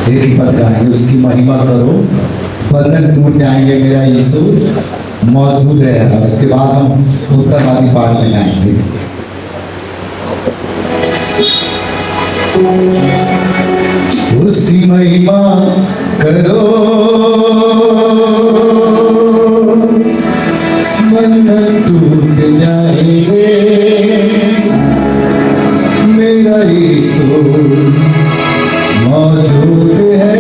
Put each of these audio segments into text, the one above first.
एक ही पद गाएंगे, उसकी महिमा करो, बंधन टूट जाएंगे, मेरा यीशु मौजूद है। उसके बाद हम उत्तरवादी पाठ में गाएंगे। उसकी महिमा करो, बंधन टूट जाएंगे, मेरा यीशु मौजूद है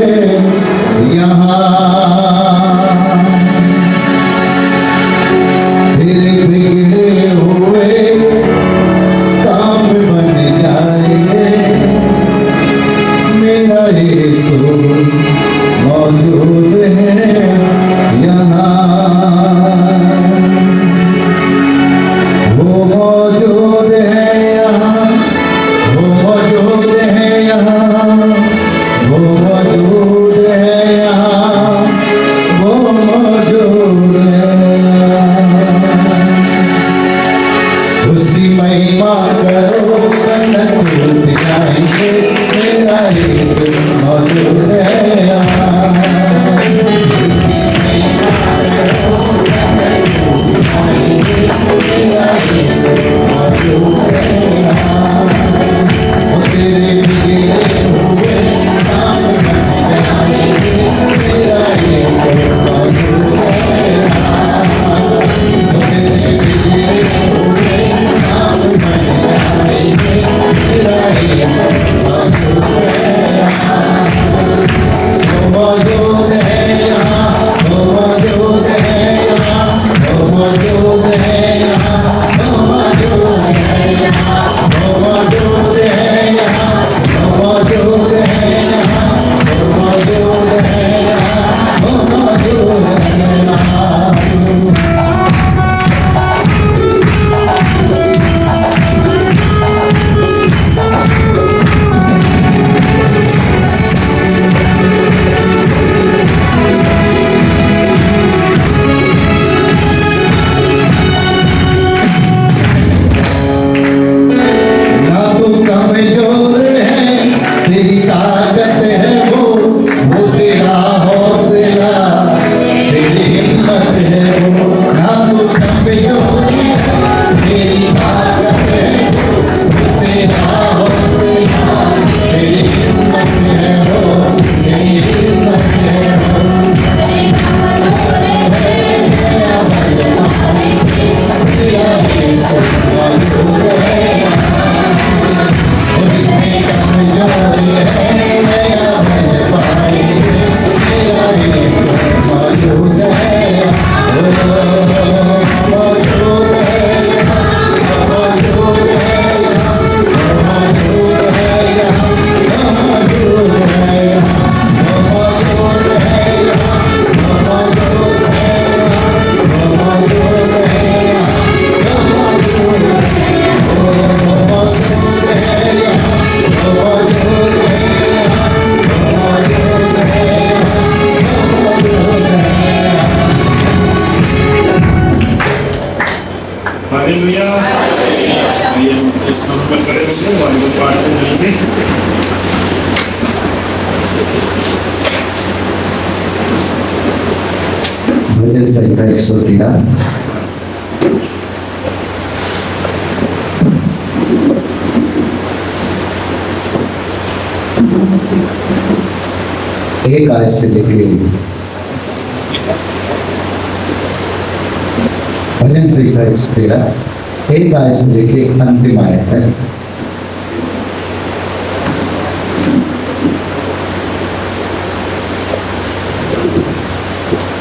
यहाँ। तेरे बिगड़े हुए काम बन जाएंगे, मेरा यीशु मौजूद है यहाँ। वो मौजूद है यहाँ, वो मौजूद है यहाँ, वो मौजूद है यहाँ, वो मौजूद है यहाँ। उसकी महिमा करो, बंधन टूट जाएंगे, मेरा यीशु मौजूद है यहाँ। भजन संहिता 113। एक आयत से लेके भजन संहिता 113 एक आयत से लेके अंतिम आयत तक।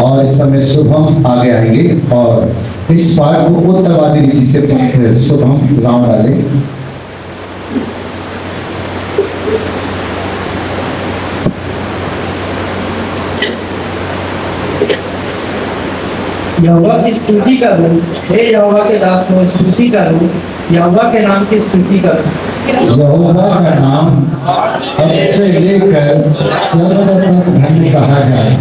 और इस समय शुभम आगे आएंगे और इस पाठ को उत्तरवादी रीति से शुभम राम डाले। यहोवा की स्तुति करो, हे यहोवा के दासों स्तुति करो, यहोवा के नाम की स्तुति करो। यहोवा का नाम अब से लेकर सर्वदा तक धन्य कहा जाए।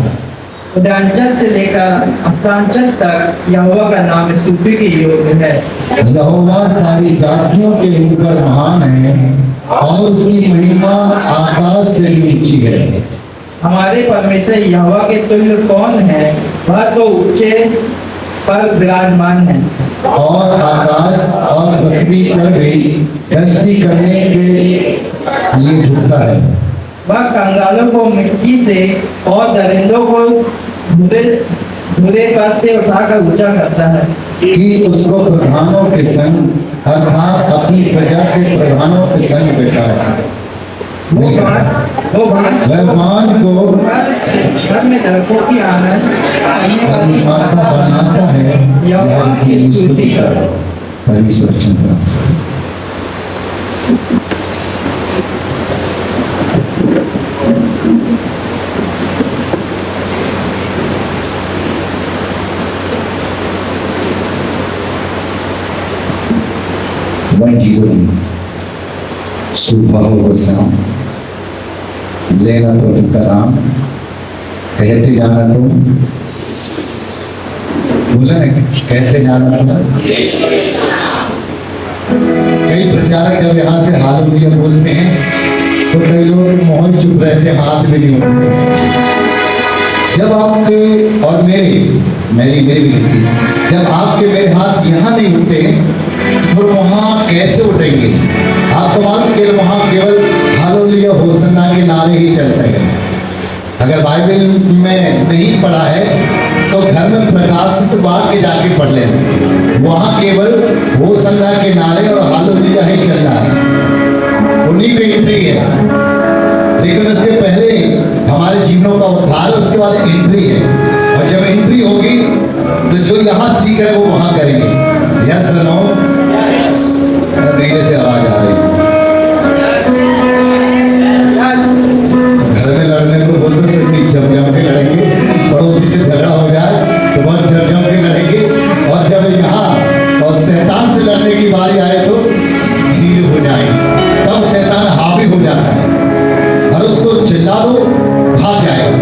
उदयांचल से लेकर अस्तांचल तक यहोवा का नाम स्तुति के योग्य है। यहोवा सारी जातियों के ऊपर महान है और उसकी महिमा आकाश से भी ऊंची है। हमारे परमेश्वर यहोवा के तुल्य कौन है? वह तो ऊंचे पर विराजमान है और आकाश और पृथ्वी पर भी दृष्टि करने के लिए झुकता है। वह कंगालों को मिट्टी से और दरिंदों को बुरे पद से उठाकर ऊंचा करता है कि उसको प्रधानों के संग अर्थात अपनी प्रजा के प्रधानों के संग बैठाए। वो भगवान को घर में लड़कों की आनंद करने वाली माता बनाता है। यहोवा की स्तुति करो। परमेश्वर चंद्र से वन जीवन सुबह हो शाम लेना प्रभु का नाम कहते जाना तुम बोला है कहते जाना कई प्रचारक जब यहाँ से हालेलुया बोलते हैं तो कई लोग मोहन चुप रहते हाथ में नहीं उठते। जब आपके और मेरी भी गिनती जब आपके मेरे हाथ यहाँ नहीं उठते तो वहाँ कैसे उठेंगे? आपको मालूम केवल वहाँ केवल हालेलुया होसन्ना के नारे ही चलते हैं। अगर बाइबल में नहीं पढ़ा है तो घर में प्रकाशित वाक्य जाके पढ़ लेना। वहाँ केवल होसन्ना के नारे और हालेलुया ही चल रहा है, उन्हीं पे एंट्री है। लेकिन उसके पहले हमारे जीवनों का उद्धार है, उसके बाद एंट्री है। और जब एंट्री होगी तो जो यहाँ सीख रहे वो वहाँ करेंगे। यस नो धीरे से आवाज आ रही है। घर में लड़ने को बोलते तो इतनी जम के लड़ेंगे, पड़ोसी से झगड़ा हो जाए तो बहुत जम के लड़ेंगे। और जब यहाँ और शैतान से लड़ने की बारी आए तो धीरे हो जाएंगे, तब शैतान हावी हो जाता है और उसको चिल्ला दो भाग जाएगा।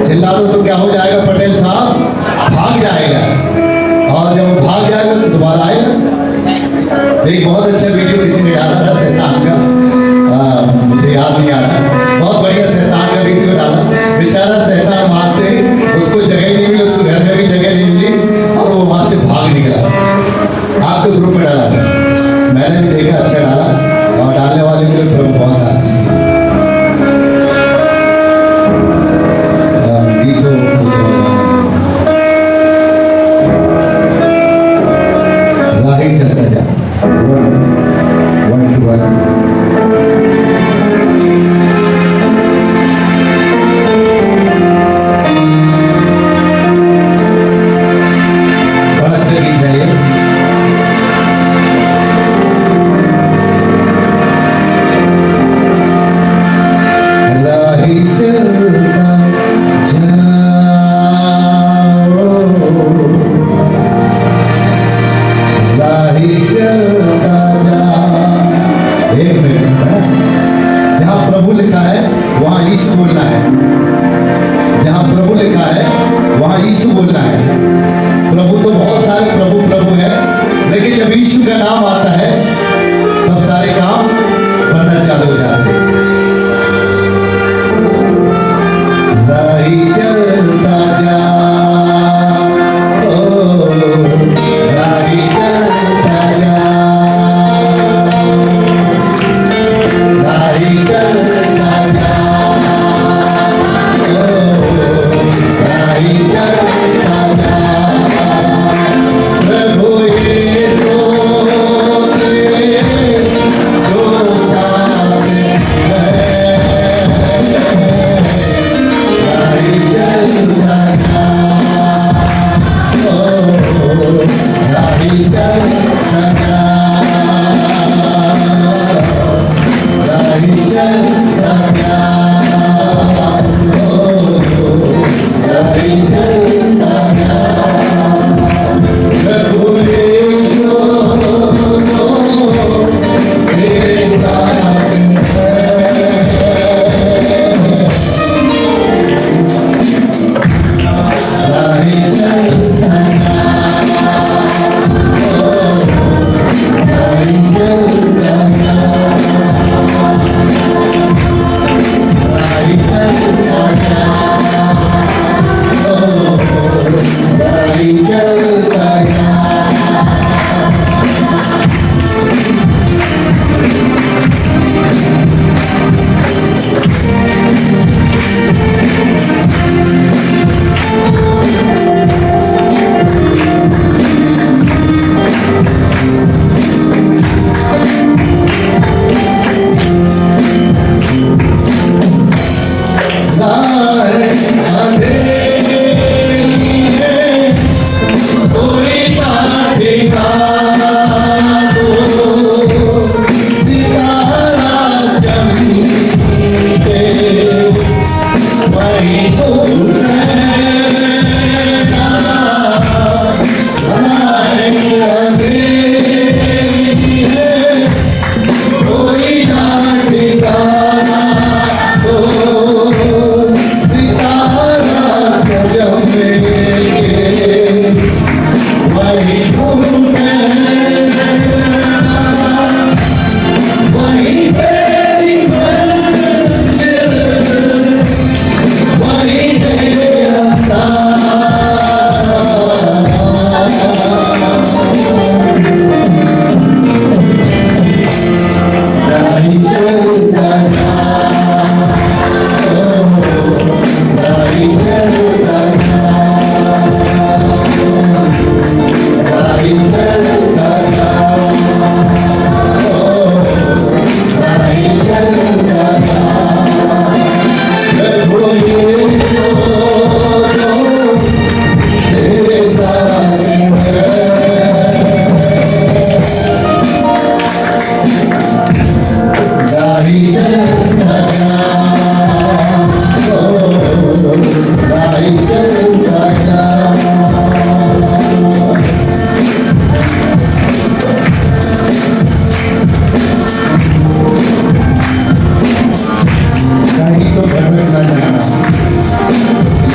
चिल्ला दो तो क्या हो जाएगा पटेल साहब? भाग जाएगा। और जब वो भाग जाएगा तो दोबारा आएगा। एक बहुत अच्छा वीडियो किसी ने डाला था शैतान का, मुझे याद नहीं आ रहा, बहुत बढ़िया शैतान का वीडियो डाला। बेचारा शैतान वहां से उसको जगह नहीं मिली, उसको घर में भी जगह नहीं मिली और वो वहां से भाग निकला। आपके ग्रुप में डाला था, मैंने भी देखा, अच्छा डाला और डालने वाले के लिए प्रभु बहुत आशीष गीतों राही चलता जा वन टू वन। जहाँ प्रभु लिखा है वहाँ यीशु बोलना है। जहाँ प्रभु लिखा है वहाँ यीशु बोलना है। प्रभु तो बहुत सारे प्रभु प्रभु है, लेकिन जब यीशु का नाम आता है तब सारे काम बनना चालू हो जाते हैं। चलता जा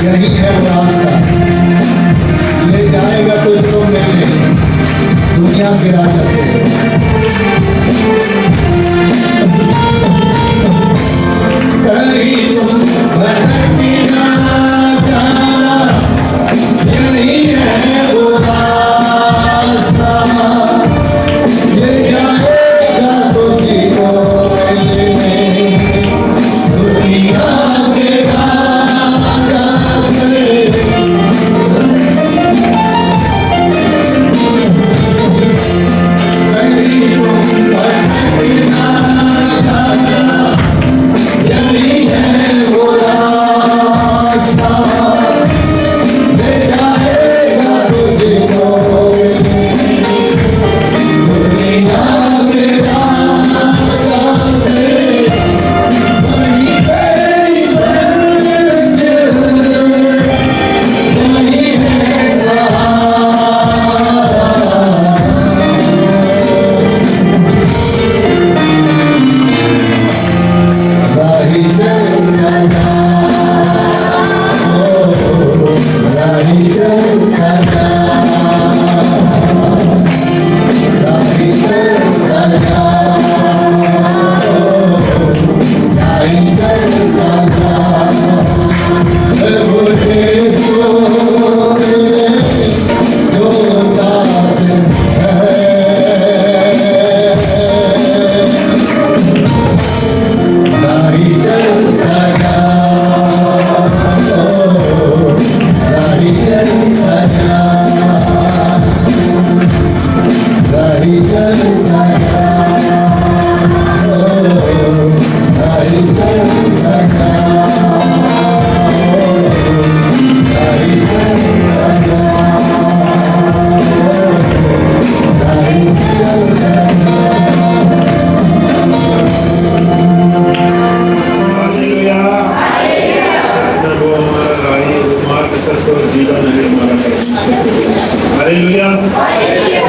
यही है वो रास्ता, ले जाएगा तो इसको मिलने दुनिया के रास्ते। कहीं तुम भटकी ना जाना, यही है वो रास्ता, ले जाएगा तुझको मिलने दुनिया के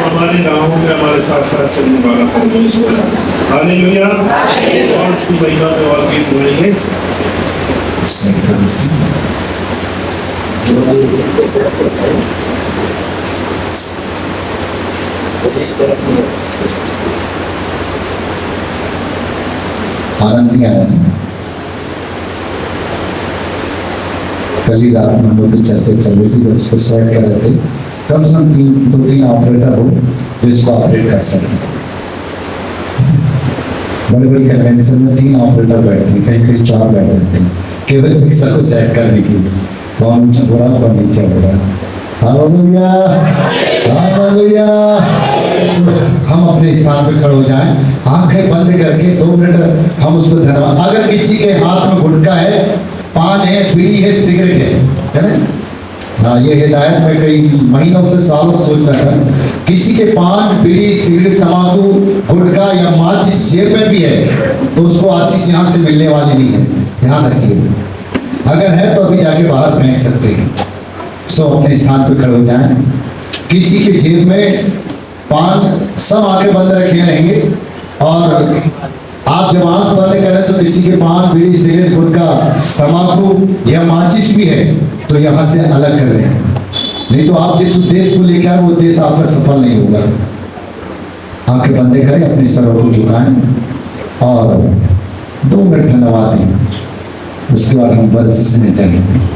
हमारे राहों में हमारे साथ साथ चलने वाला परमेश्वर है। हालेलुया। और उसकी महिमा में और गीत बोलेंगे। आनंद नहीं आया। कल ही रात में हम लोग की चर्चा चल रही थी, उसको सेट कर रहे थे। कम से कम दो तीन ऑपरेटर हो जो इसको ऑपरेट कर सकें। बड़े बड़े कन्वेंशन में 3 ऑपरेटर बैठते हैं, कहीं कहीं 4 बैठ जाते हैं, केवल मिक्सर को सेट करने के लिए। कौन ऊंचा हो रहा, कौन नीचा हो रहा। Hallelujah, hallelujah. हम अपने स्थान पे खड़े हो जाएं, आंखें बंद करके 2 मिनट हम उसको धन्यवाद। अगर किसी के हाथ में गुटखा है, पान है, बीड़ी है, सिगरेट है ना? हाँ, ये हिदायत में कई महीनों से सालों सोच रहा था। किसी के पान, बीड़ी, सिगरेट, तंबाकू, गुटखा या माचिस जेब में भी है तो उसको आशीष यहाँ से मिलने वाली नहीं है, ध्यान रखिए। अगर है तो अभी जाके बाहर फेंक सकते हैं। सो अपने स्थान पर खड़े हो जाएं। किसी के जेब में पान, सब आंखें बंद रखे रहेंगे, और आप जब आंख बंद करें तो किसी के पान, बीड़ी, सिगरेट, गुटखा, तंबाकू या माचिस भी है तो यहाँ से अलग कर दें, नहीं तो आप जिस उद्देश्य को लेकर आए वो उद्देश्य आपका सफल नहीं होगा। आंखें बंद करें, अपने सरों को झुकाएं और 2 मिनट धन्यवाद दें। उसके बाद हम बस में चलेंगे।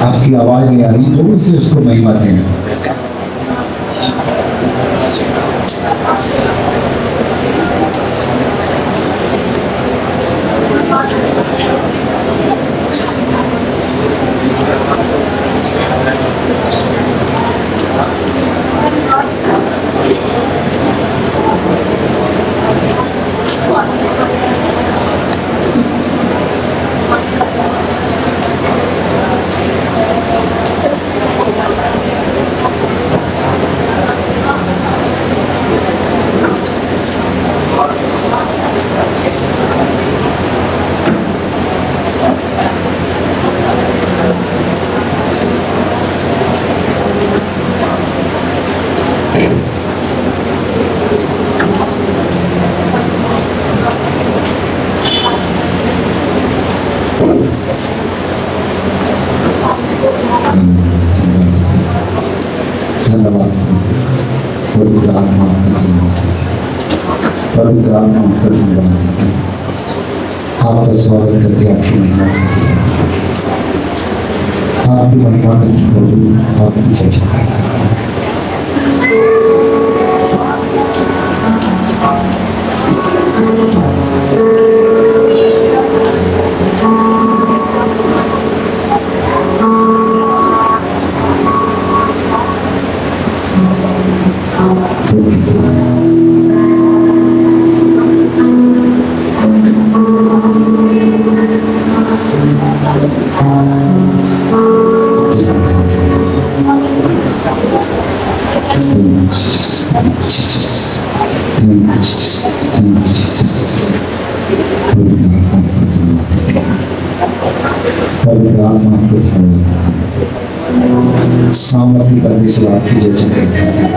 आपकी आवाज नहीं आ रही, थोड़ी सी उसको महिमा दें। धन्यवाद। पवित्र आत्मा आपका धन्यवाद, पवित्र आत्मा आपका धन्यवाद। आपका स्वागत करते, आपकी महिमा करते हैं, आपकी महिमा करते प्रभु, आपकी चर्चा करते सामर्थ्य परमेश्वर आपकी जय करते हैं।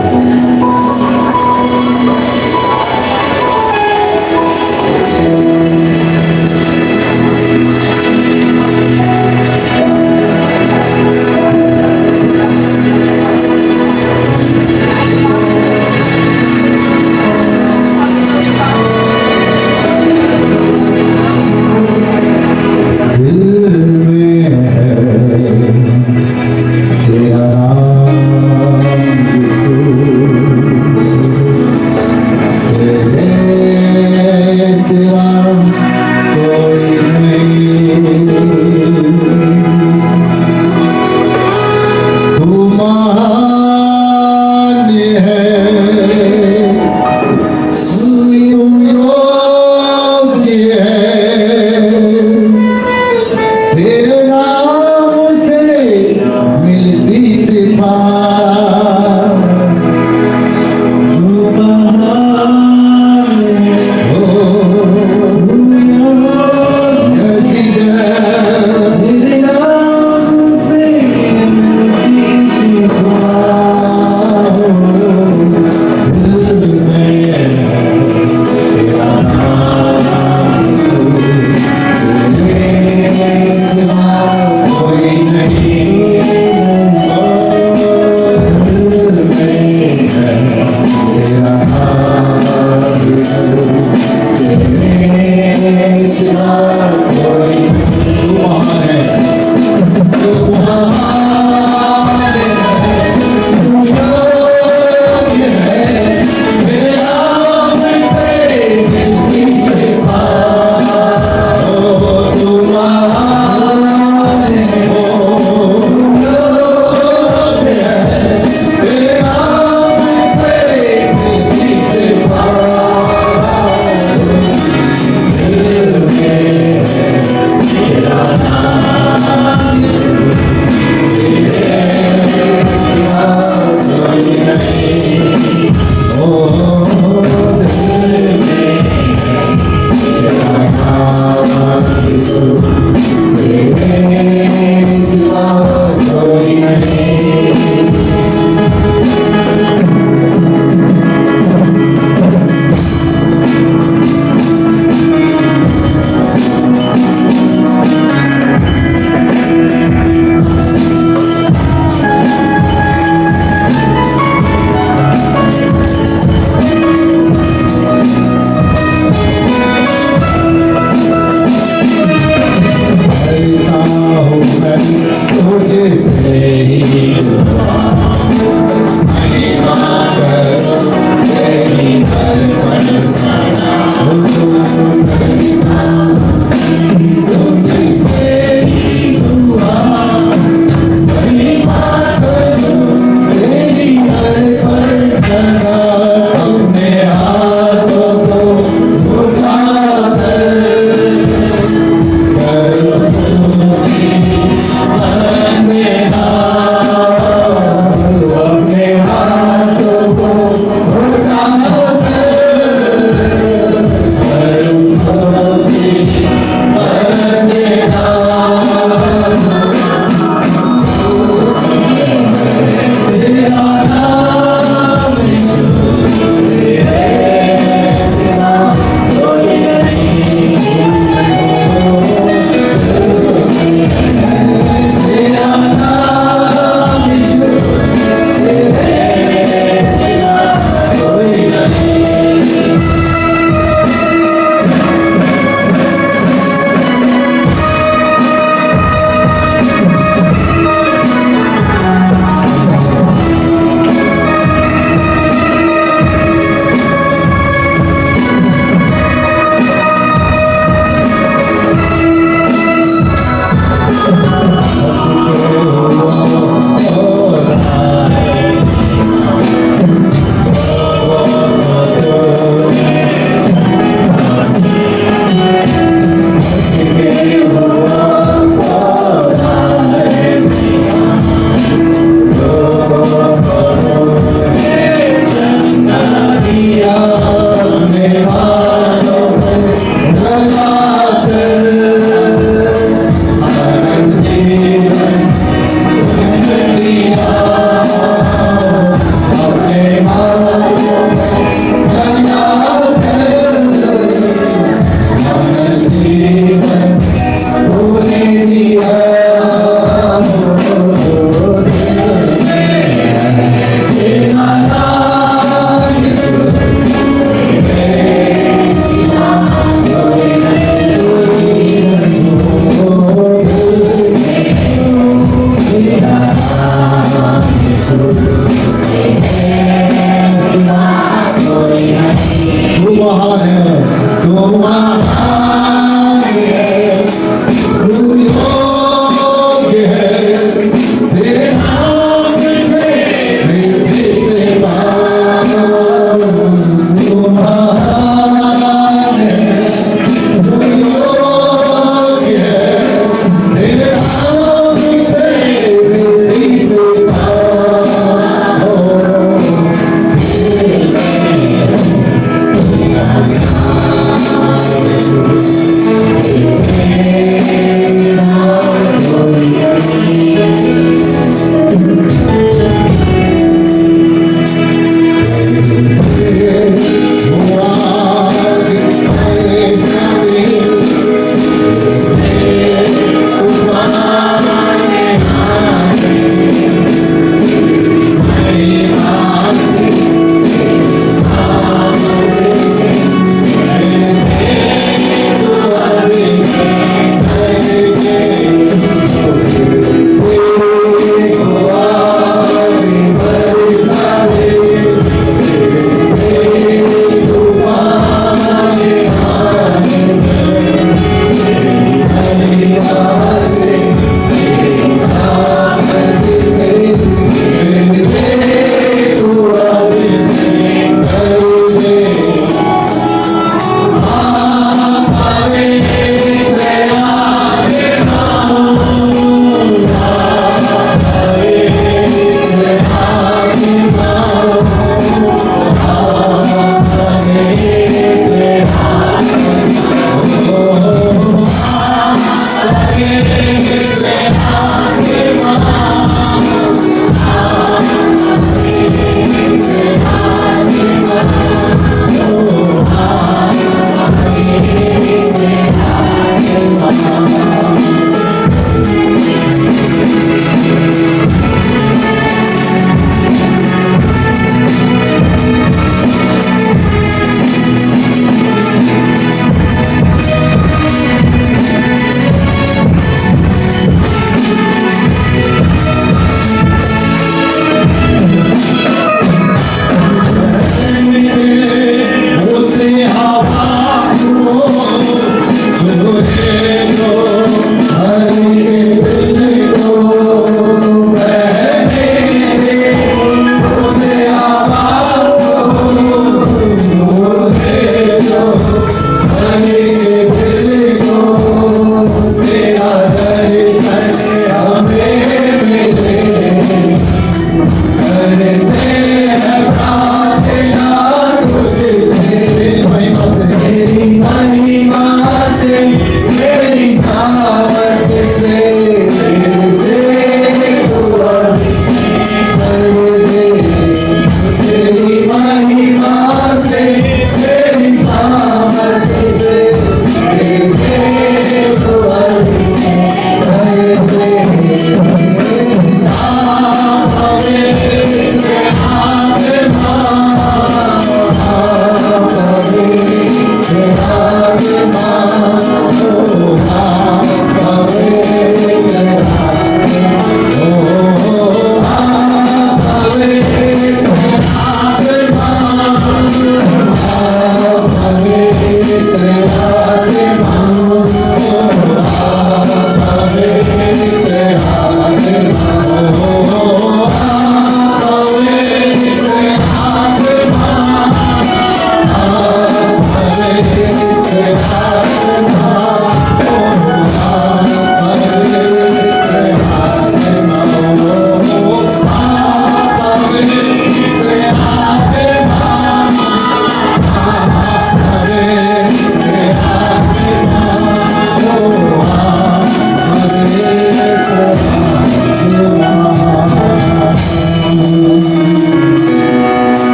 नहीं ओ दिल में तेरा नाम यीशु तेरे सिवा कोई नहीं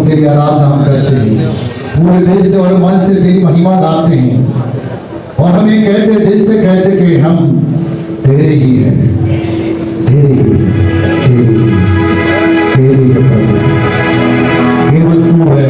तेरी आराधना हम करते हैं, पूरे दिल से और मन से तेरी महिमा गाते हैं और हम ये कहते दिल से कहते कि हम तेरे ही हैं, तेरे ही, तेरे ही, तेरे ही हैं प्रभु, केवल तू है।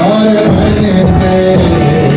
और मन से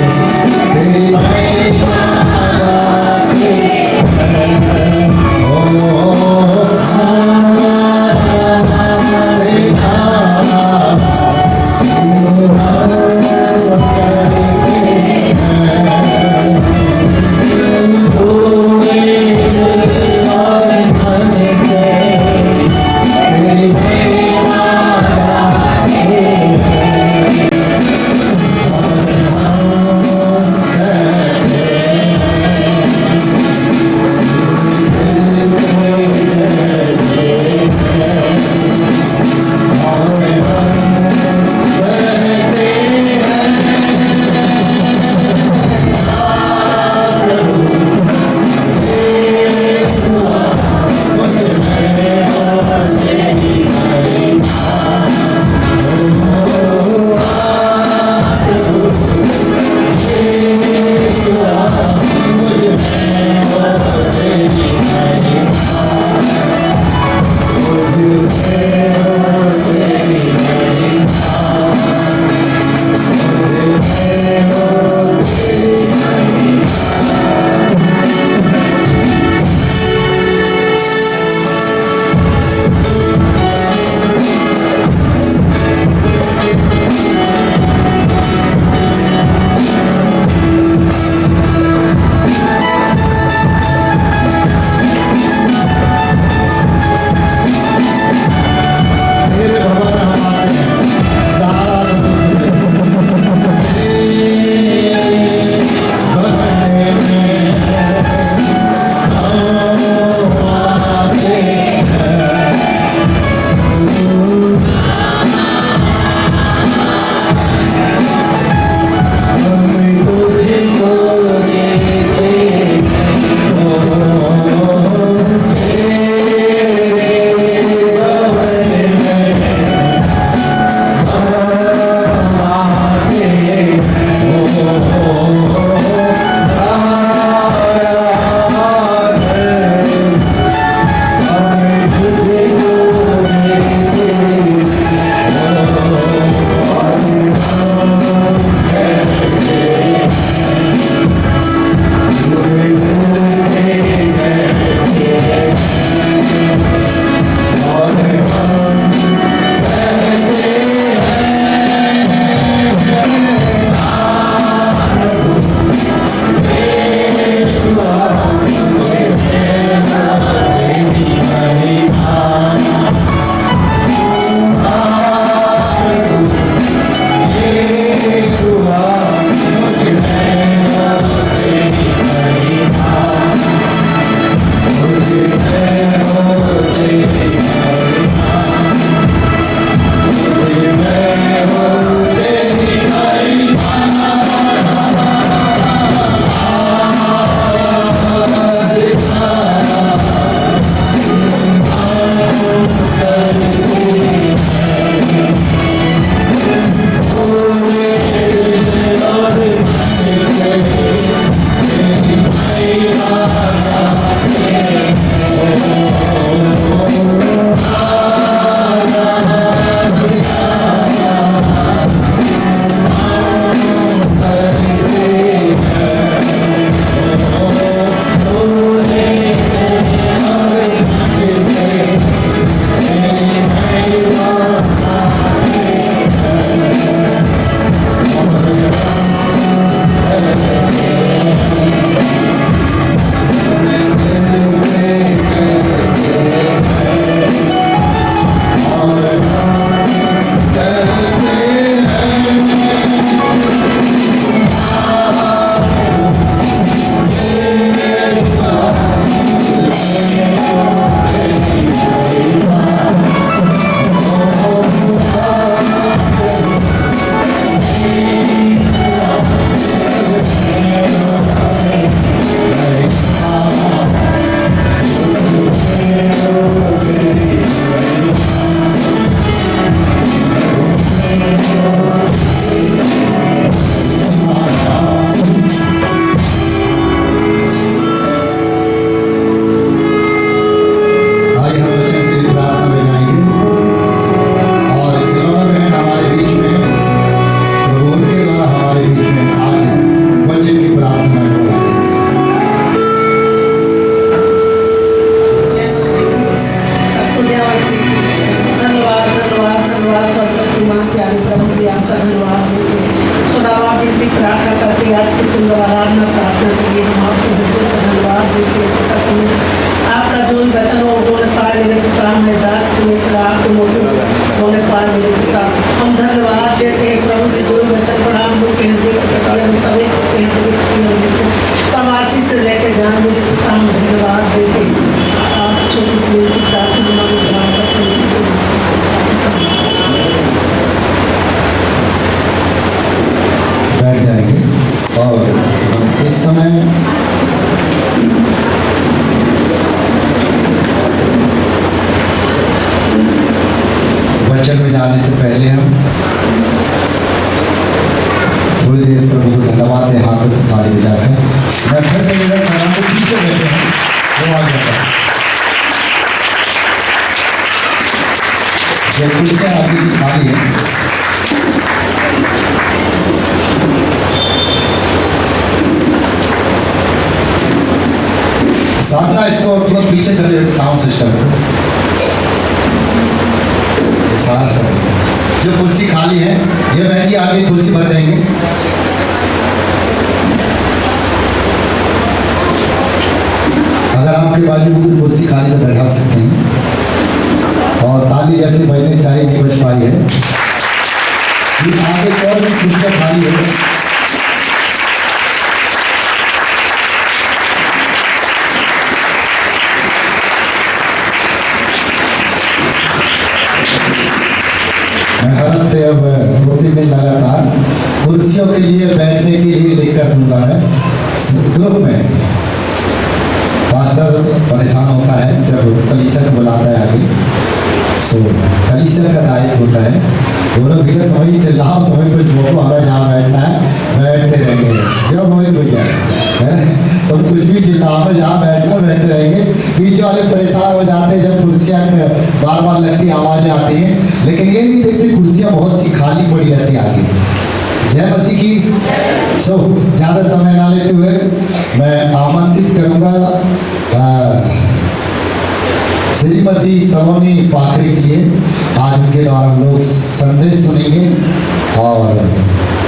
वचन में जाने से पहले हम थोड़ी देर प्रभु को धन्यवाद दें, हाथों को ताली बजाकर। मैं फिर निवेदन कर रहा हूँ, पीछे बैठे हैं वो आगे बढ़ें। जो कुर्सियाँ आगे की खाली है, साधना इसको मतलब पीछे कर दे, साउंड सिस्टम ये सारा समझते हैं। जो कुर्सी खाली है ये बहन जी आगे कुर्सी भर देंगे। अगर आपके बाजू में कोई कुर्सी खाली तो बैठा सकते हैं, और ताली जैसे बजने चाहिए नहीं बज पाई है। आगे और भी कुर्सियाँ खाली है, हर हफ्ते अब 2-3 दिन लगातार कुर्सियों के लिए बैठने के लिए लेकर दूंगा मैं ग्रुप में। पास्टर परेशान होता है जब कलीसिया को बुलाता है आगे, सो कलीसिया का दायित्व होता है। दोनों भैया वही चिल्लाओ, वही कुछ बोलो, हमें जहाँ बैठना है बैठते रहेंगे। क्यों मोहित भैया तुम कुछ भी चिल्लाओ, हमें जहाँ बैठना बैठते रहेंगे। बीच वाले परेशान हो जाते हैं जब कुर्सियाँ बार बार लगती आवाज़ें आती हैं, लेकिन ये नहीं देखते कुर्सियाँ बहुत सी खाली पड़ी रहती आगे। जय मसीह की। सो ज़्यादा समय ना लेते हुए मैं आमंत्रित करूँगा श्रीमती सलोनी पाखरे के लिए। आज उनके द्वारा हम लोग संदेश सुनेंगे और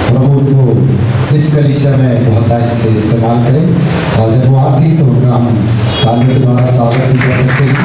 प्रभु को इस कलीसिया में बहुत से इस्तेमाल करें। और जब वो आती तो उनका हम तालियों के द्वारा स्वागत भी कर सकते हैं।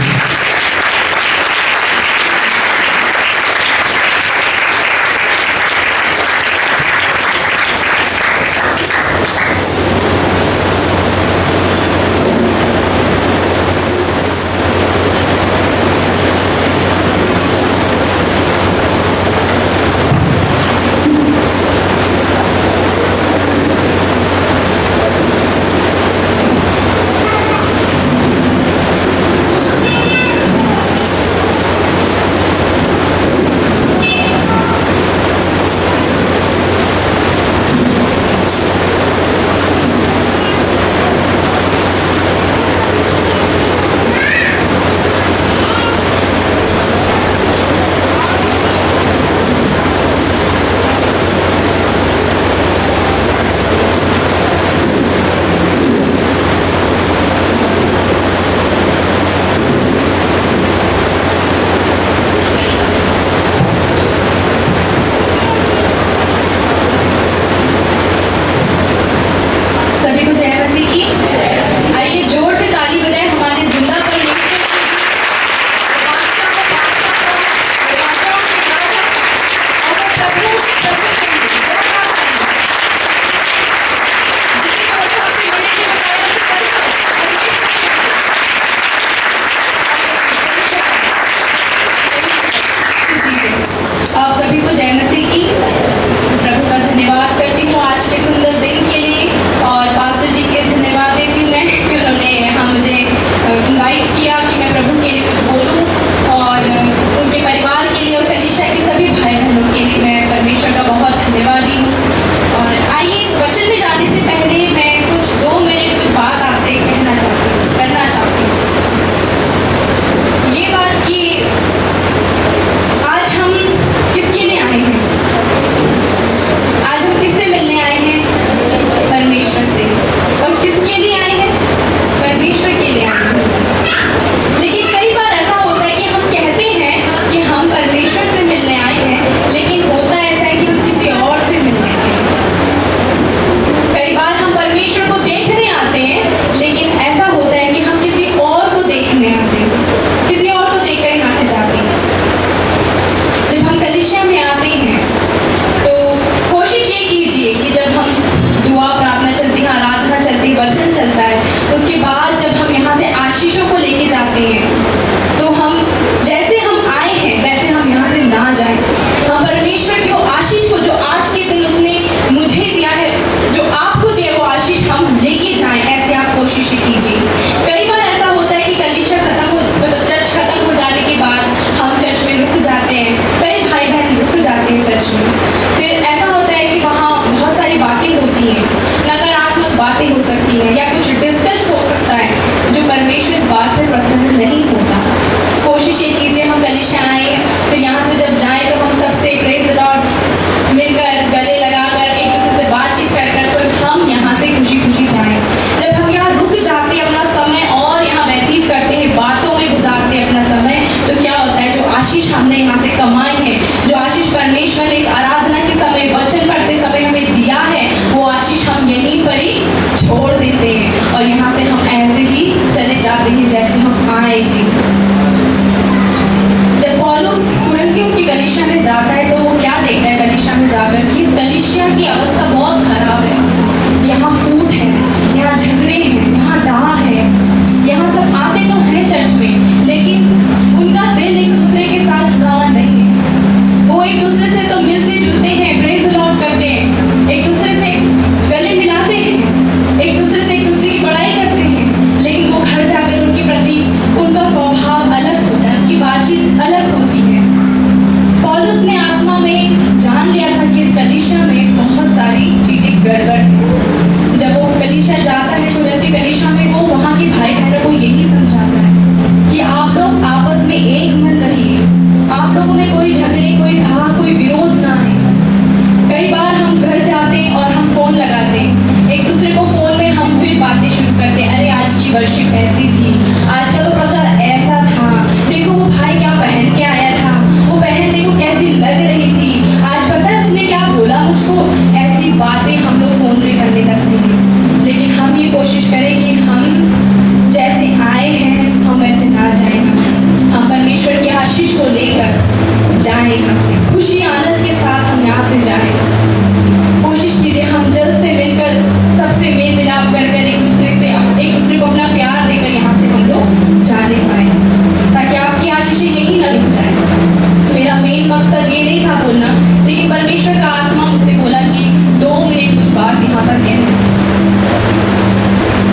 परमेश्वर का आत्मा मुझसे बोला कि 2 मिनट कुछ बात यहाँ पर कह दो।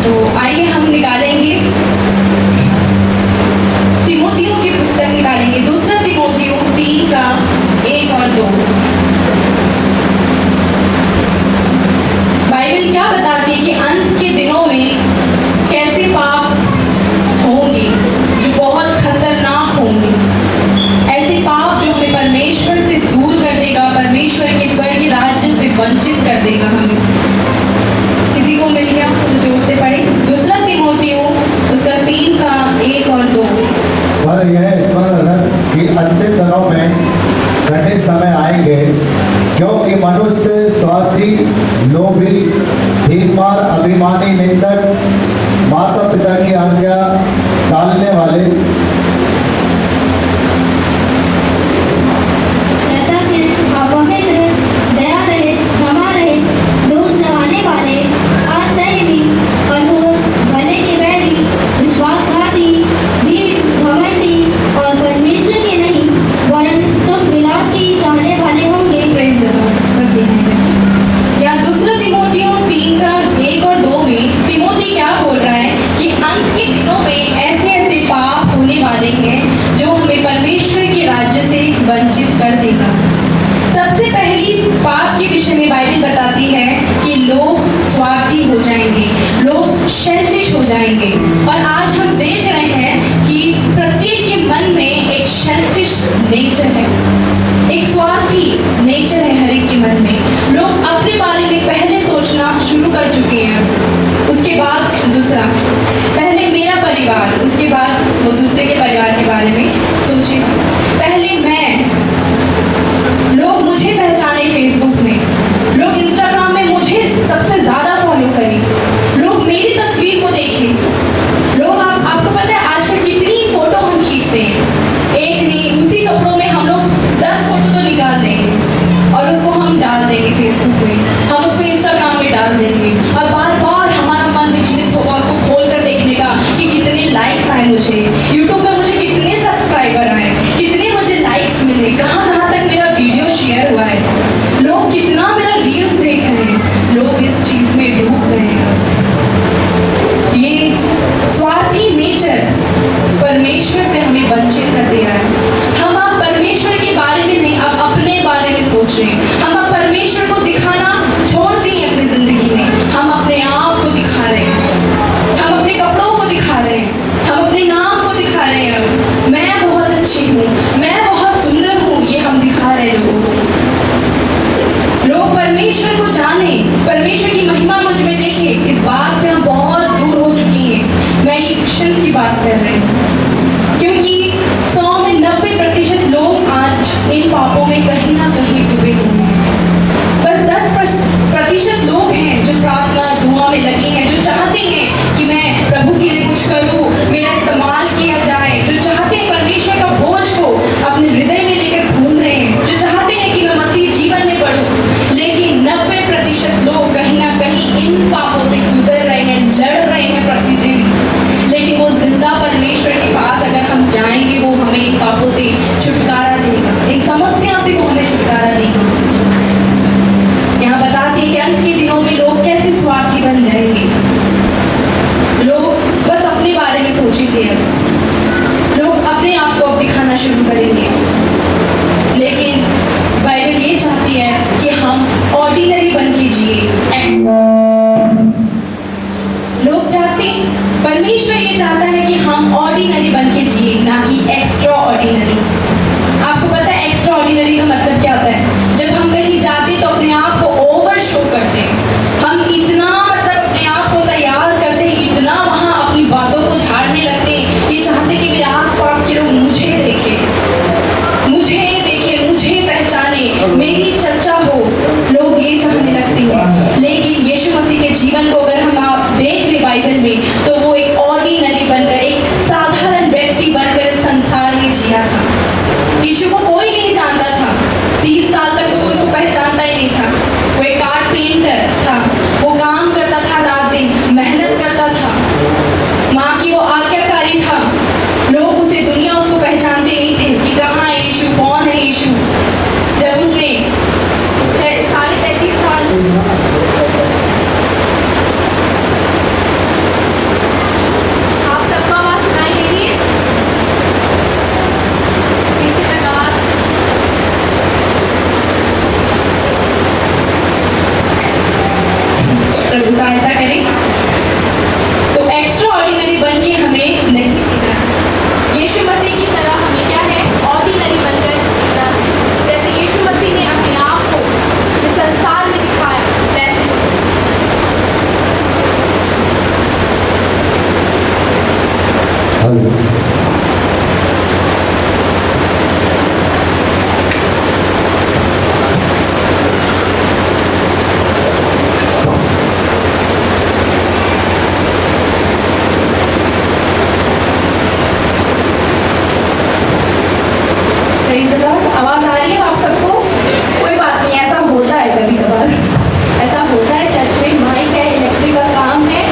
तो आइए हम निकालेंगे तिमोथियों की पुस्तक निकालेंगे, दूसरा तिमोथियों 3 का 1 और 2। बाइबल क्या बताती है कि अंत के दिनों में कैसे पाप होंगे जो बहुत खतरनाक होंगे, ऐसे पाप जो हमें परमेश्वर से दूर कर देगा, परमेश्वर के स्वर्ग के राज्य से वंचित कर देगा हमें। किसी को मिल गया तो जोर से पढ़े, दूसरा तिमोथियों उसका 3 का 1 और 2। पर यह स्मरण रख कि अंतिम दिनों में कठिन समय आएंगे, क्योंकि मनुष्य स्वार्थी, लोभी, धीरमार, अभिमानी, निंदक, माता पिता की आज्ञा टालने वाले, अपवित्र, दया रहित, क्षमा रहित, दोष लगाने वाले, असंयमी, कठोर, भले के बैरी, विश्वासघाती, भीड़, घमंडी और परमेश्वर के नहीं वरन सुख विलास की चाहने वाले होंगे। Praise the Lord. बस यहीं पे। या दूसरा तिमोथियों 3 का 1 और 2 में तिमोथी क्या बोल रहा है कि अंत के दिनों में ऐसे ऐसे पाप होने वाले हैं जो हमें परमेश्वर के राज्य से वंचित कर देगा। सबसे पहली पाप के विषय में बाइबल बताती है कि लोग स्वार्थी हो जाएंगे, लोग सेल्फिश हो जाएंगे। और आज हम देख रहे हैं कि प्रत्येक के मन में एक सेल्फिश नेचर है, एक स्वार्थी नेचर है हर एक के मन में। लोग अपने बारे में पहले सोचना शुरू कर चुके हैं, उसके बाद दूसरा, पहले मेरा परिवार, उसके बाद वो दूसरे के परिवार के बारे में सोचेगा। पहले मैं, लोग मुझे पहचाने फेसबुक में, लोग इंस्टाग्राम में मुझे सबसे ज्यादा फॉलो करें, लोग मेरी तस्वीर को देखें। लोग आपको पता है आजकल कितनी फोटो हम खींचते हैं, एक नहीं उसी कपड़ों में हम लोग 10 फोटो तो निकाल देंगे और उसको हम डाल देंगे फेसबुक में, हम उसको इंस्टाग्राम में डाल देंगे और बार बार हमारा मन विचलित होगा उसको खोल कर देखने का कि कितने लाइक्स आए मुझे, यूट्यूब पे मुझे कितने सब्सक्राइबर आए, कितने मुझे लाइक्स मिले, कहाँ तक मेरा वीडियो शेयर हुआ है, लोग कितना मेरा रील्स देख रहे हैं। लोग इस चीज में डूब गए हैं। ये स्वार्थी नेचर परमेश्वर से हमें वंचित कर दे रहा है। हम अब परमेश्वर के बारे में नहीं, अब अपने बारे में सोच रहे हैं। हम अब परमेश्वर को दिखाना छोड़ दिए अपनी जिंदगी में, हम अपने आप को दिखा रहे हैं, हम अपने कपड़ों को दिखा रहे हैं, हम अपने नाम को दिखा रहे हैं। मैं बहुत अच्छी हूँ, मैं बहुत सुंदर हूँ, ये हम दिखा रहे हैं लोगों को। लोग परमेश्वर को जाने, परमेश्वर की महिमा मुझ में देखे, इस बात से हम बहुत दूर हो चुकी हैं। मैं ये क्रिश्चियंस की बात कर रही हूँ, क्योंकि 100 में 90% लोग आज इन पापों में कहीं ना कहीं डूबे हुए हैं। बस 10% लोग हैं जो प्रार्थना दुआ में लगे हैं, जो चाहते हैं कि मैं प्रभु के लिए कुछ करूं, मेरा इस्तेमाल किया जाए, जो चाहते हैं परमेश्वर का बोझ को अपने हृदय में लेकर घूम रहे हैं, जो चाहते हैं कि मैं मसीह जीवन में बढ़ूं। लेकिन 90% लोग कहीं ना कहीं इन पापों से गुजर रहे हैं, लड़ रहे हैं प्रतिदिन। लेकिन वो जिंदा परमेश्वर के पास अगर हम जाएंगे, वो हमें इन पापों से छुटकारा देगा, इन समस्या से वो हमें छुटकारा देगा। यहाँ बताते हैं कि अंत के दिनों में लोग कैसे स्वार्थी बन जाएंगे। लोग बस अपने बारे में सोचेंगे, लोग अपने आप को अब दिखाना शुरू करेंगे। लेकिन बाइबल ये चाहती है कि हम ऑर्डिनरी बन के जिए। लोग चाहते, परमेश्वर ये चाहता है कि हम ऑर्डिनरी बन के जिए, ना कि एक्स्ट्रा ऑर्डिनरी। आपको पता है एक्स्ट्रा ऑर्डिनरी का मतलब क्या होता है? जब हम कहीं जाते तो अपने आप को ओवर शो करते हैं, हम इतना मतलब अपने आप को तैयार करते हैं, इतना वहाँ अपनी बातों को झाड़ने लगते हैं। ये चाहते हैं कि मेरे आसपास के लोग मुझे देखें, मुझे पहचाने, मेरी चर्चा हो, लोग ये चाहने लगते हैं। लेकिन यीशु मसीह के जीवन को अगर हम आप देख ले बाइबल में, तो वो एक ऑर्डिनरी बनकर, एक साधारण व्यक्ति बनकर इस संसार में जिया था। यीशु को कोई नहीं जानता था, 30 साल तक तो कोई उसको पहचानता ही नहीं था। वो एक कारपेंटर था, वो काम करता था, रात दिन मेहनत करता था, माँ की वो आज्ञाकारी था। लोग उसे, दुनिया उसको पहचानते नहीं थे कि कहाँ है यीशु, कौन है यीशु। जब उसने हालेलुया। Praise the Lord। आवाज आ रही है आप सबको? कोई बात नहीं, ऐसा होता है कभी कभार, ऐसा होता है। चर्च में माइक है, इलेक्ट्रिक का काम है,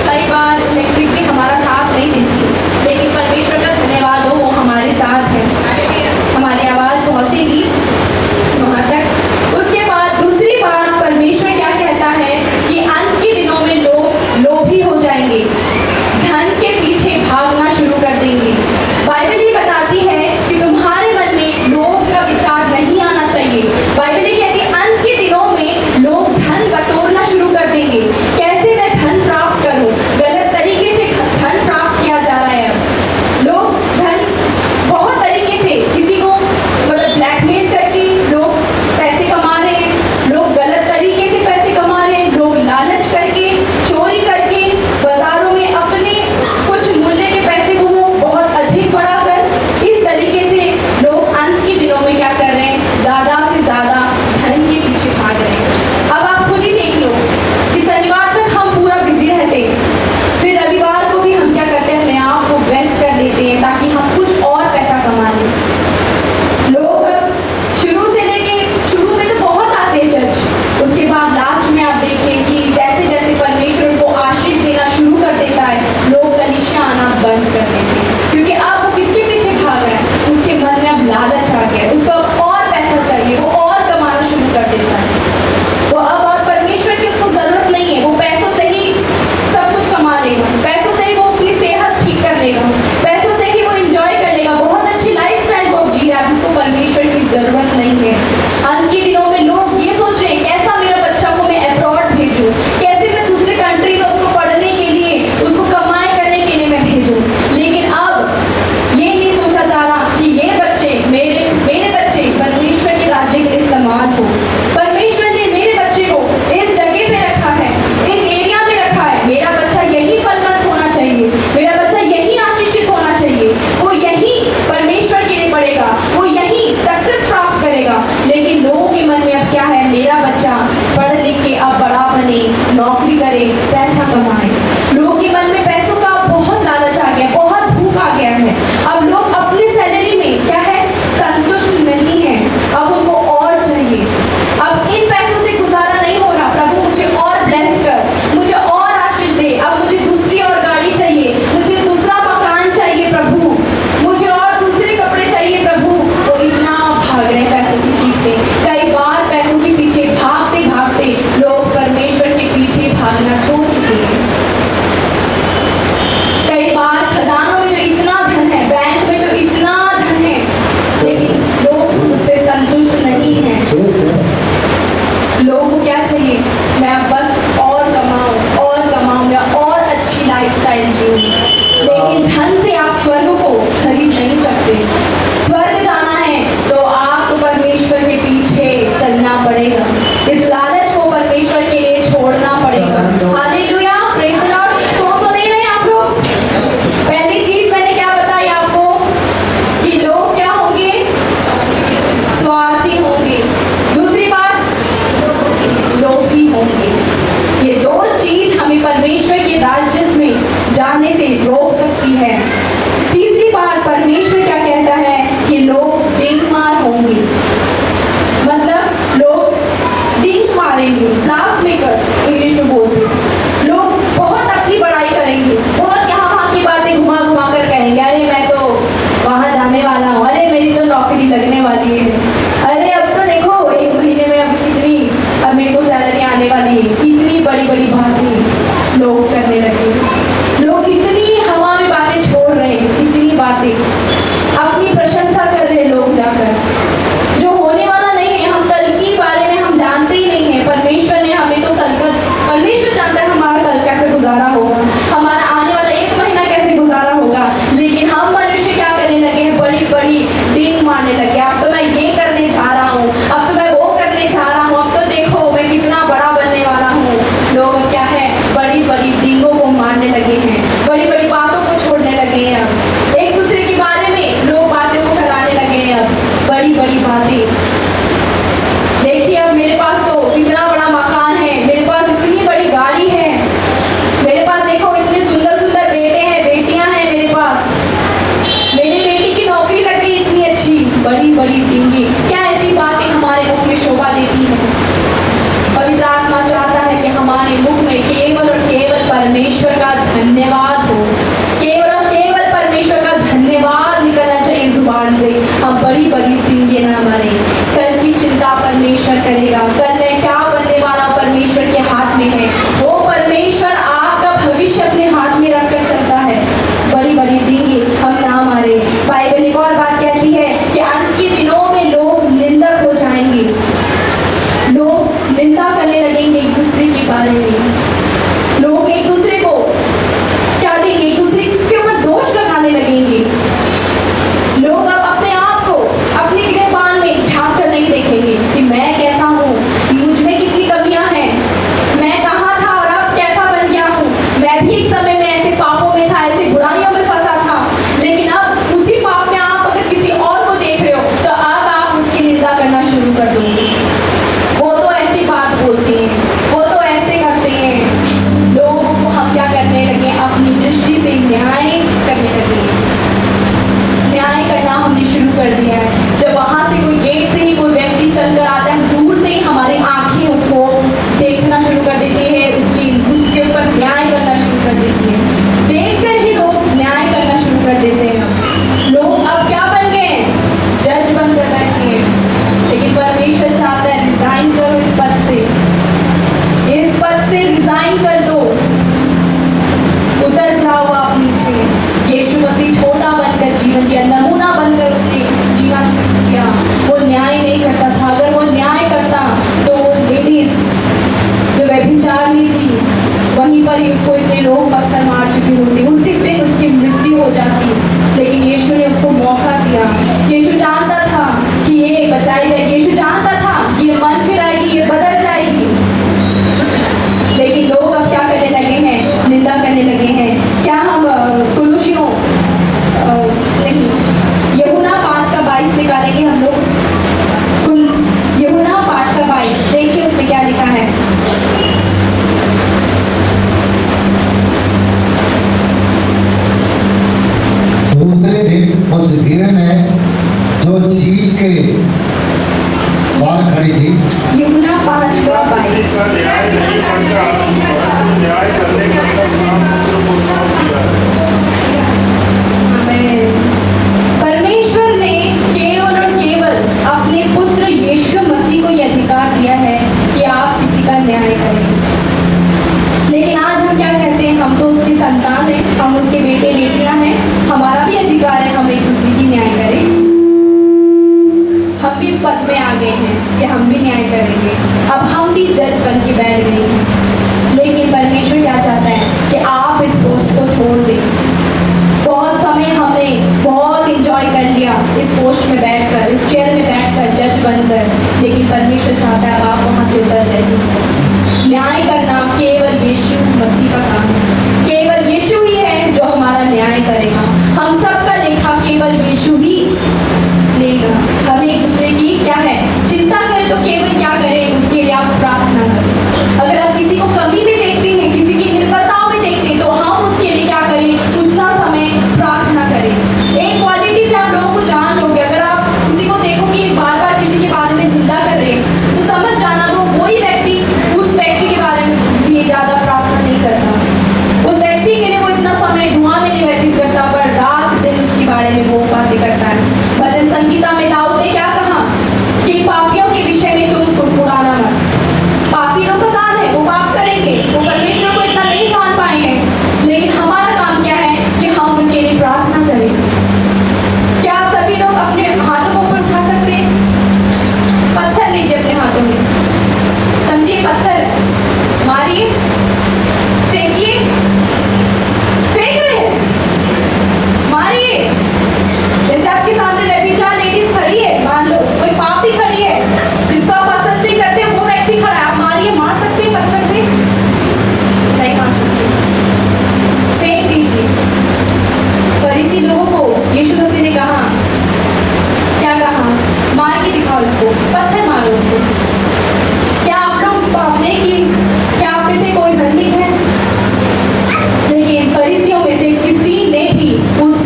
कई बार इलेक्ट्रिक भी हमारा साथ नहीं देती, लेकिन परमेश्वर का धन्यवाद हो, वो हमारे साथ है, हमारी आवाज पहुंचेगी वहां तक। उसके बाद दूसरी बात, परमेश्वर क्या कहता है कि अंत के दिनों में लोग लोभी हो जाएंगे, धन के पीछे भागना शुरू कर देंगे। बाइबल ये बताती है कि तुम्हारे मन में लोभ का विचार नहीं आना चाहिए। बाइबल ये कहती है अंत के दिनों में लोग धन बटोरना शुरू कर देंगे। कैसे मैं धन प्राप्त करूं? गलत तरीके से धन प्राप्त किया जा रहा है। अब लोग धन बहुत तरीके से, किसी को मतलब ब्लैकमेल करके लोग पैसे कमा रहे हैं, लोग गलत तरीके से पैसे कमा रहे हैं, लोग लालच करके, चोरी करके, बाजारों में अपने कुछ मूल्य के पैसे को वो बहुत अधिक बढ़ाकर, इस तरीके से लोग अंत के दिनों में क्या कर रहे हैं? ज्यादा से ज्यादा धन के पीछे भाग रहे हैं। अब आप खुद ही देख लो कि शनिवार तक हम पूरा बिजी रहते हैं, फिर रविवार को भी हम क्या करते हैं? अपने आप को व्यस्त कर देते हैं ताकि हम कुछ और पैसा कमा लें। लोग शुरू में तो बहुत आते हैं चर्च, उसके बाद लास्ट में आप देखें कि जैसे जैसे परमेश्वर को आशीष देना शुरू कर देता है, लोग कलीसिया आना बंद कर देते हैं, क्योंकि अब वो किसके पीछे भाग रहा है? उसके मन में अब लालच आ गया है, उसको अब और पैसा चाहिए, वो और कमाना शुरू कर देता है। वो अब और परमेश्वर की उसको जरूरत नहीं है, वो पैसों से ही सब कुछ कमा लेगा, पैसों से ही वो अपनी सेहत ठीक कर लेगा, पैसों से ही वो एंजॉय कर लेगा, बहुत अच्छी लाइफस्टाइल वो जी रहा है, उसको परमेश्वर की जरूरत नहीं है। अंत के दिनों में लोग ये सोच रहे हैं कैसा मेरा बच्चा को मैं अब्रॉड भेजूं, कैसे मैं दूसरे कंट्री में उसको पढ़ने के लिए, उसको कमाई करने के लिए मैं भेजूं। लेकिन अब ये नहीं सोचा जा रहा कि ये बच्चे मेरे बच्चे परमेश्वर के राज्य के लिए इस्तेमाल हो। परमेश्वर ने मेरे बच्चे को इस जगह पे रखा है, इस एरिया में रखा है, मेरा बच्चा यही फलवंत होना चाहिए, मेरा बच्चा यही आशीषित होना चाहिए, वो यही परमेश्वर के लिए पढ़ेगा, वो यही सक्सेस प्राप्त करेगा। लेकिन लोगों के मन में अब क्या है? मेरा बच्चा पढ़ लिख के अब बड़ा बने, नौकरी करे, पैसा कमाए। लोगों के मन में पैसों का बहुत लालच आ गया, बहुत भूख आ गया है। अब लोग अपनी सैलरी में क्या है? संतुष्ट नहीं है, अब उनको और चाहिए। अब इन पैसों से गुजारा नहीं हो रहा, प्रभु मुझे और ब्लेस कर, मुझे और आशीष दे, अब मुझे दूसरी और गाड़ी चाहिए, मुझे दूसरा मकान चाहिए प्रभु, मुझे और दूसरे कपड़े चाहिए प्रभु। तो इतना भाग रहे हैं पैसों के पीछे। कई बार पैसों के पीछे भागते भागते लोग परमेश्वर के पीछे भागना छोड़ चुके हैं। कई बार खजानों में तो इतना धन है, बैंक में तो इतना धन है, लेकिन लोग उससे संतुष्ट नहीं हैं। लोगों को क्या चाहिए? मैं बस और कमाऊं, मैं और अच्छी लाइफस्टाइल जीऊं। लेकिन धन से आप स्वर्ग को खरीद नहीं सकते। स्वर्ग जाना है तो आपको परमेश्वर के पीछे चलना पड़ेगा, इस लालच को परमेश्वर के लिए छोड़ना पड़ेगा। Hallelujah, praise the Lord. तो नहीं रहे आप लोग? पहली चीज मैंने क्या बताई आपको कि लोग क्या होंगे? स्वार्थी होंगे। दूसरी बात, लोभी होंगे। ये दो चीज हमें परमेश्वर के राज्य में जाने से रोक सकती है। तीसरी बात, परमेश्वर क्या कहता है कि लोग बीमार होंगे, मतलब लोग डींग मारेंगे, ब्लास्ट मेकर इंग्लिश में बोलते हैं। लोग बहुत अपनी बड़ाई करेंगे, बहुत यहाँ वहाँ की बातें घुमा घुमा कर कहेंगे, अरे मैं तो वहाँ जाने वाला हूँ, अरे मेरी तो नौकरी लगने वाली है, अरे अब तो देखो 1 महीने में अब कितनी, अब मेरे को सैलरी आने वाली है। इतनी बड़ी बड़ी बातें लोग करने लगे, लोग इतनी हवा में बातें छोड़ रहे हैं, इतनी बातें अपनी प्रशंसा कर रहे हैं लोग जाकर। जो होने वाला नहीं है, हम कल के बारे में हम जानते ही नहीं है। परमेश्वर ने हमें तो कल का, परमेश्वर मिलकर न्याय करेंगे। लेकिन आज हम क्या कहते हैं, हम तो उसकी संतान हैं, हम उसके बेटे बेटियां हैं, हमारा भी अधिकार है हम एक दूसरे की न्याय करें। हम भी इस पद में आ गए हैं कि हम भी न्याय करेंगे। अब हम भी जज बन के बैठ गए हैं। लेकिन परमेश्वर क्या चाहता है कि आप इस पोस्ट को छोड़ दें। बहुत समय हमने बहुत इंजॉय कर लिया इस पोस्ट में बैठकर, इस चेयर में बैठकर, जज बनकर, लेकिन परमेश्वर चाहता है आप वहाँ से उतर जाइए। न्याय करना केवल यीशु मसीह का काम है। केवल यीशु ही है जो हमारा न्याय करेगा। हम सबका लेखा केवल यीशु ही लेगा। हम एक दूसरे की क्या है चिंता करें तो केवल क्या करें, उसके लिए आप प्रार्थना करें। अगर आप किसी को कमी में देखते हैं, किसी की निर्बलताओं में देखते हैं, तो हम उसके लिए क्या करें, उतना समय प्रार्थना करें। एक क्वालिटी से आप लोगों को जान लोगे। अगर आप किसी को देखोगे बार बार किसी के बारे में निंदा कर रहे हैं, तो समझ जाना वो वही व्यक्ति उस व्यक्ति के बारे में लिए ज्यादा प्रार्थना नहीं करता। उस व्यक्ति के लिए वो इतना समय धुआं में नहीं व्यतीत करता, पर रात दिन उसके बारे में वो बातें करता है। भजन संगीता में दाऊद ने क्या कहा कि पापियों के विषय में तुम कुड़कुड़ाना मत। पापी लोग का काम है, वो पाप करेंगे, वो परमेश्वर को इतना नहीं जान पाएंगे, लेकिन हमारा काम क्या है कि हम उनके लिए प्रार्थना करें। क्या आप सभी लोग अपने हाथों को ऊपर उठा सकते हैं? पत्थर लीजिए अपने हाथों में, समझिए पत्थर मारिए, फेंकिए, फेंक रहे हैं, मारिए। जैसे आपके सामने व्यभिचार लेडीज खड़ी है, मान लो कोई पापी खड़ी है जिसको आप पसंद नहीं करते, वो व्यक्ति खड़ा है, आप मारिए, मार सकते हैं पत्थर से? नहीं मार सकते, फेंक दीजिए। फरीसी लोगों को यीशु मसीह ने कहा, क्या कहा, मार के दिखाओ इसको, पत्थर मारो इसको। क्या आप लोग पाप नहीं किए? क्या आप में से कोई धार्मिक है? लेकिन फरीसियों में से किसी ने भी उस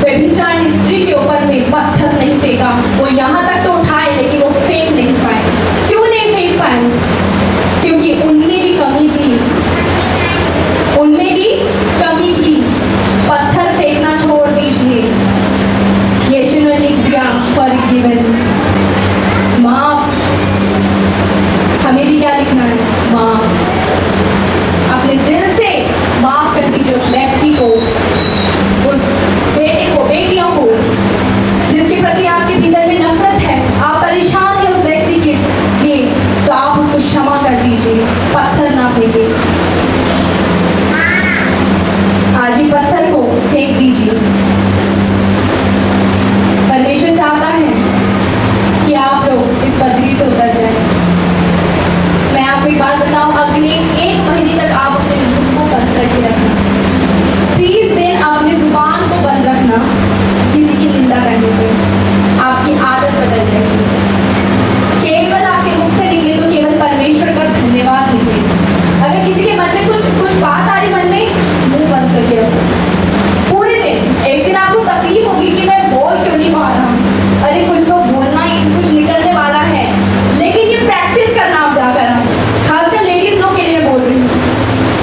व्यभिचारिणी स्त्री के ऊपर में पत्थर नहीं फेंका। वो यहाँ तक तो उठाए, लेकिन वो फेंक नहीं पाए। क्यों नहीं फेंक पाए? क्योंकि उनमें भी कमी थी, उनमें भी कमी थी। पत्थर फेंकना छोड़ दीजिए। यीशु ने लिख दिया फॉरगिवन, माफ। हमें भी क्या लिखना है? माफ। अपने दिल से माफ कर दीजिए उस व्यक्ति को, उस बेटे को, बेटियों को जिसके प्रति आपके भीतर में नफरत है। आप परेशान हैं उस व्यक्ति के लिए, तो आप उसको क्षमा कर दीजिए, पत्थर ना फेंके। आज ही पत्थर को फेंक दीजिए। परमेश्वर चाहता है कि आप लोग इस बदली से उतर जाएं। मैं आपको एक बात बताऊं, अगले 1 महीने तक आप अपने मुंह को बंद करके रखना। 30 दिन अपनी जुबान को बंद रखना किसी की निंदा करने से, आपकी आदत बदल जाएगी। केवल आपके मुख से निकले तो केवल परमेश्वर का धन्यवाद निकले। अगर किसी के मन में कुछ बात आ रही, मन में मुंह बंद करके रखो पूरे दिन। एक दिन आपको तकलीफ होगी कि मैं बोल क्यों नहीं पा रहा हूँ, अरे कुछ तो बोलना ही, कुछ निकलने वाला है। लेकिन ये प्रैक्टिस करना आप जाकर, आज खासकर लेडीज लोग के लिए बोल रही हूँ,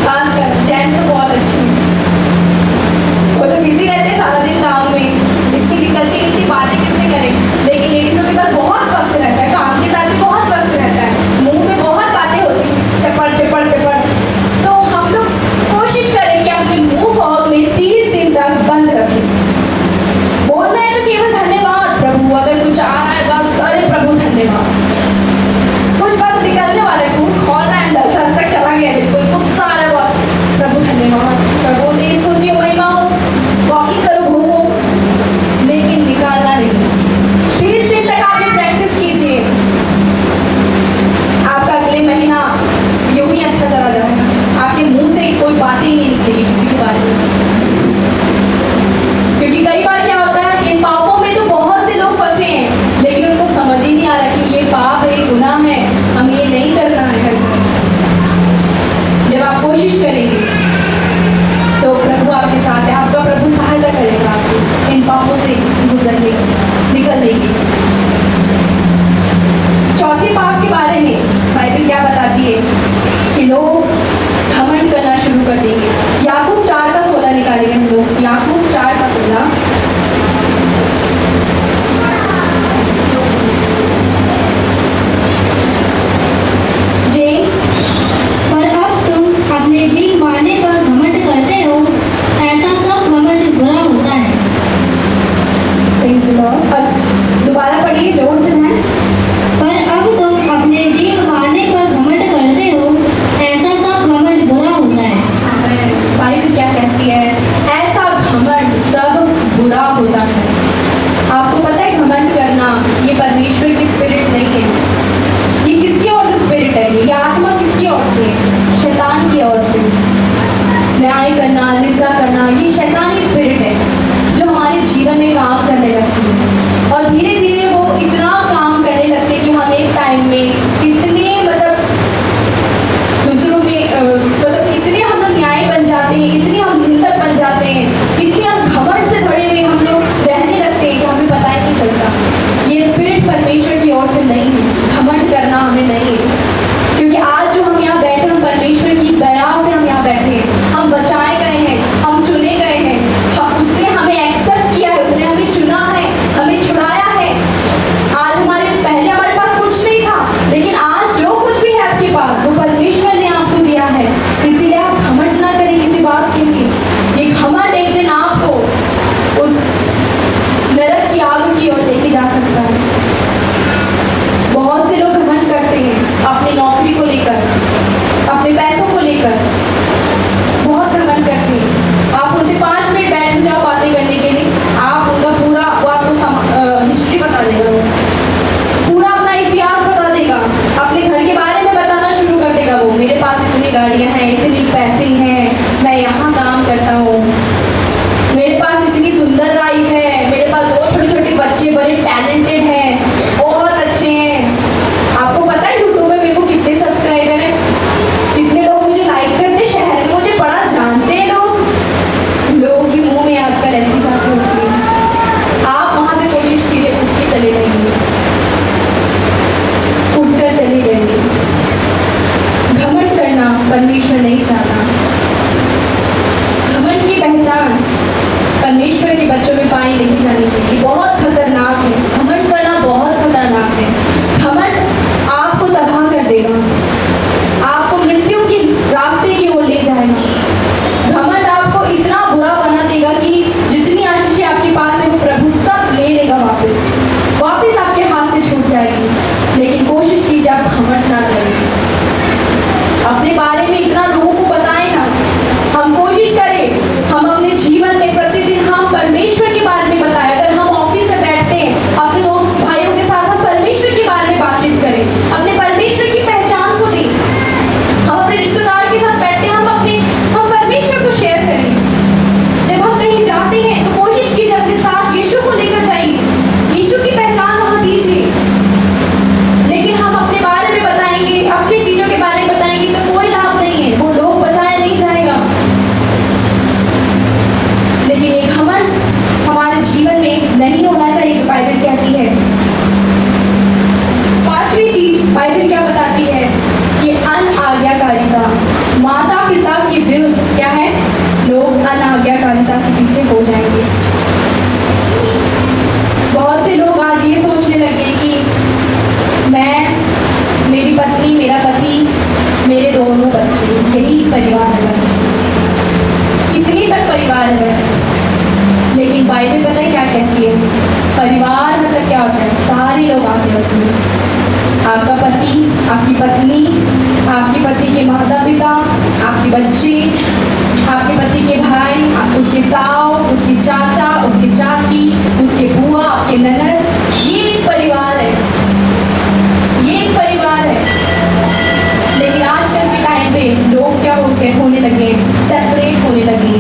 खासकर जेंट्स तो बहुत अच्छे हैं, वो तो बिजी रहते हैं सारा दिन काम में, इतनी निकलती बातें किससे करें। लेकिन लेडीजों के पास बहुत वक्त रहता है, काम के साथ भी बहुत वक्त रहता है। को लेकर, अपने पैसों को लेकर बहुत घमंड करते हैं। आप उनसे 5 मिनट बैठ जाओ बातें करने के लिए, आप उनका पूरा वो आपको हिस्ट्री बता देगा, वो पूरा अपना इतिहास बता देगा, अपने घर के बारे में बताना शुरू कर देगा। वो मेरे पास इतनी गाड़ियाँ हैं, इतने पैसे हैं, मैं यहाँ काम करता हूँ, मेरे पास इतनी सुंदर वाइफ है, मेरे पास 2 छोटे-छोटे बच्चे बड़े टैलेंटेड हैं, बहुत अच्छे हैं। आपको पता है यूट्यूब में मेरे को कितने सब्सक्राइबर हैं, कितने लोग मुझे लाइक करते हैं, शहर में मुझे बड़ा जानते हैं लोगों के मुंह में आजकल ऐसी बातें होती हैं। आप वहाँ से कोशिश कीजिए, उठ के चले जाइए, उठकर चले जाइए। घमंड करना परमेश्वर नहीं चाहता। घमंड की पहचान परमेश्वर के बच्चों में पाई नहीं जानी चाहिए, बहुत खतरनाक है। घमंड करना बहुत खतरनाक है। घमंड आपको तबाह कर देगा, आपको मृत्यु के रास्ते की ओर ले जाएगा। घमंड आपको इतना बुरा बना देगा कि जितनी आशीषें आपके पास है वो प्रभु सब ले लेगा, वापस आपके हाथ से छूट जाएगी। लेकिन कोशिश कीजिए आप घमंड ना करें, अपने बारे में इतना लोगों को बताएं ना। हम कोशिश करें, हम अपने जीवन में प्रतिदिन हम परमेश्वर के बारे में बताएं। अगर हम ऑफिस में बैठते हैं अपने दोस्त भाइयों के साथ, हम परमेश्वर के बारे में बातचीत करें, अपने परमेश्वर की पहचान को दें। हम अपने रिश्तेदार के साथ बैठते हैं, हम परमेश्वर को शेयर करें। जब हम कहीं जाते हैं तो कोशिश कीजिए अपने साथ यीशु को लेकर जाइए, यीशु की पहचान वहाँ दीजिए। लेकिन हम अपने बारे में बताएंगे, अपनी चीजों के बारे में बताएंगे तो कोई लाभ नहीं है, वो लोग बचाया नहीं जाएगा। लेकिन एक घमंड हमारे जीवन में नहीं होना चाहिए। बाइबल कहती है, 5वीं चीज बाइबल क्या बताती है कि अनाज्ञाकारिता। माता पिता के विरुद्ध क्या है, लोग अनाज्ञाकारिता के पीछे हो जाएंगे। बहुत से लोग आज ये सोचने लगे कि मैं, मेरी पत्नी, मेरा पति, मेरे दोनों बच्चे, यही परिवार है, इतनी तक परिवार है। लेकिन बाइबल पता है क्या कहती है, परिवार मतलब क्या होता है, सारे लोग आते हैं उसमें। आपका पति, आपकी पत्नी, आपके पति के माता पिता, आपके बच्चे, आपके पति के भाई, उसके ताऊ, उसके चाचा, उसके चाची, उसके बुआ, आपके ननद, ये एक परिवार है, ये एक परिवार है। लेकिन आजकल के टाइम पे लोग क्या होने लगे, सेपरेट होने लगे।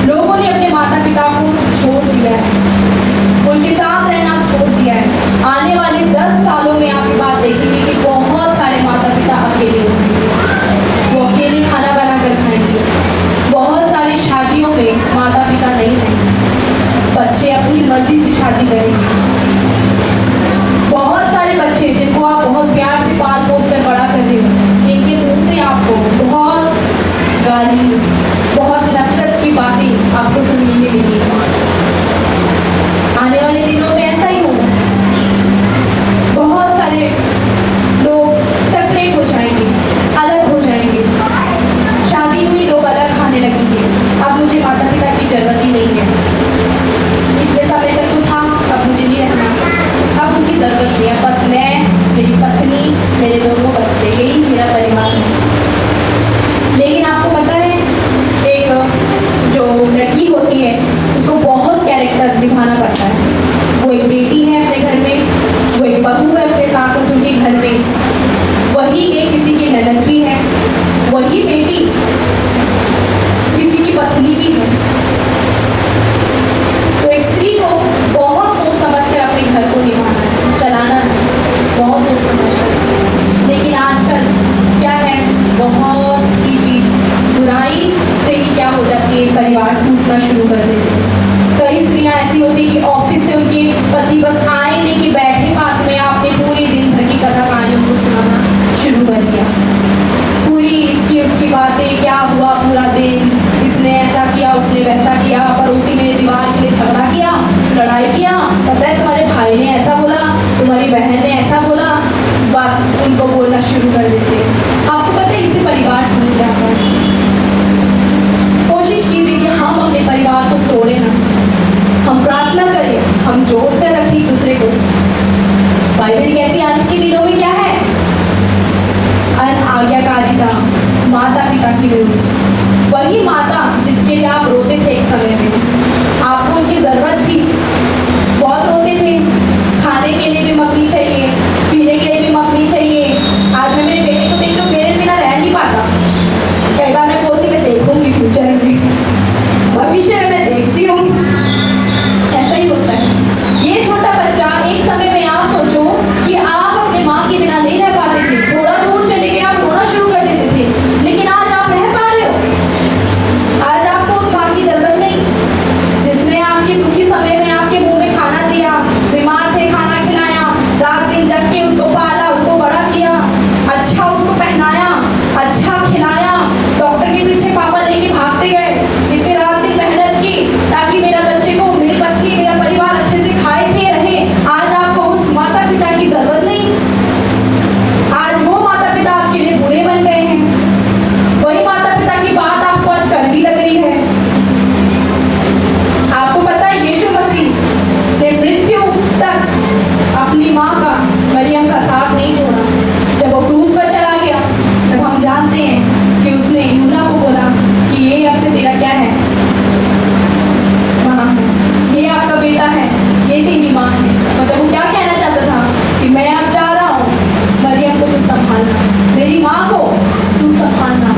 लोगों ने अपने माता पिता को छोड़ दिया है, उनके साथ रहना छोड़ दिया है। आने वाले 10 सालों में आप ये बात देखेंगे कि बहुत सारे माता पिता अकेले होंगे, वो अकेले खाना बनाकर खाएंगे। बहुत सारी शादियों में माता पिता नहीं रहेंगे, बच्चे अपनी मर्जी से शादी करेंगे। बहुत सारे बच्चे जिनको आप बहुत प्यार से पाल पोस कर बड़ा कर रहे हो, इनके मुंह से आपको बहुत गाली, बहुत नफरत की बातें आपको सुनने में मिलेगी। आने वाले दिनों में ऐसा ही होगा, बहुत सारे लोग सेपरेट हो जाएंगे, अलग हो जाएंगे। शादी हुई, लोग अलग खाने लगेंगे। अब मुझे माता पिता की जरूरत ही नहीं है, इतने समय तक तो था, अब मुझे नहीं रहना, अब उनकी जरूरत नहीं है, बस मैं, मेरी पत्नी, मेरे दोनों बच्चे, यही मेरा परिवार है। लेकिन आपको पता है, एक जो लड़की होती है उसको बहुत कैरेक्टर निभाना पड़ता है। वो एक बेटी है अपने घर में, वो एक बहू है अपने सास ससुर के घर में, वही एक किसी की ननद भी है, वही बेटी किसी की पत्नी भी है। तो एक स्त्री को बहुत सोच समझ कर अपने घर को निभाना है, चलाना है, बहुत सोच समझ कर। लेकिन आजकल क्या है, बहुत सी चीज बुराई से ही क्या हो जाती है, परिवार टूटना शुरू कर देते हैं। कई स्त्रियां ऐसी होती कि ऑफिस से उनके पति बस आए लेके बैठे पास में, आपने पूरे दिन भर की कथा कहानी उनको सुनाना शुरू कर दिया, पूरी इसकी उसकी बातें, क्या हुआ पूरा दिन, इसने ऐसा किया, उसने वैसा किया, पड़ोसी ने दीवार के लिए झगड़ा किया, लड़ाई किया, पता है तुम्हारे भाई ने ऐसा बोला, तुम्हारी बहन ने ऐसा बोला, बस उनको बोलना शुरू कर देते हैं। आपको पता है इससे परिवार टूट जाता है। कोशिश कीजिए कि हम अपने परिवार को तोड़े ना, हम प्रार्थना करें, हम जोड़ कर रखें एक दूसरे को। बाइबल कहती है अंत के दिनों में क्या है, नहीं होगी। वही माता जिसके लिए आप रोते थे एक समय में, आपको उनकी जरूरत थी, बहुत रोते थे, खाने के लिए भी मम्मी चाहिए, पीने के लिए भी मम्मी चाहिए। आज मैं मेरे बेटे को देखती हूँ, मेरे बिना रह नहीं पाता। कई बार मैं बोलती मैं देखूंगी फ्यूचर में, भविष्य में मैं देखती हूँ, ऐसा ही होता है। ये छोटा बच्चा एक समय में आप सोचो कि आप अपने माँ के बिना नहीं रह पाते थे, थोड़ा दूर चले गए आप रोना शुरू कर देते थे, लेकिन आज आप रह पा रहे हो। आज आपको उस माँ की जरूरत नहीं जिसने आपके दुखी समय में आपके मुंह में खाना दिया, बीमार थे खाना खिलाया, रात दिन जग के उसको पाला, उसको बड़ा किया, अच्छा उसको पहनाया, अच्छा खिलाया, डॉक्टर के पीछे पापा लेके भागते गए, इतनी रात दिन मेहनत की ताकि मेरा बच्चे को, मेरी पत्नी, मेरा परिवार अच्छे से खाए पिए रहे। आज आपको उस माता पिता की जरूरत नहीं। आज वो माता पिता आपके लिए बुरे बन गए हैं। वही माता पिता की बात आपको आज कड़वी लग रही है। आपको पता है यीशु मसीह ने मृत्यु तक अपनी माँ का, मरियम का साथ नहीं छोड़ा। जब वो क्रूस पर चला गया तब हम जानते हैं कि उसने यूहन्ना को बोला कि ये अब से तेरा क्या है, माँ है, ये आपका बेटा है, ये तेरी माँ है। मतलब वो क्या कहना चाहता था कि मैं अब जा रहा हूँ, मरियम को तू संभालना, मेरी माँ को तू संभालना।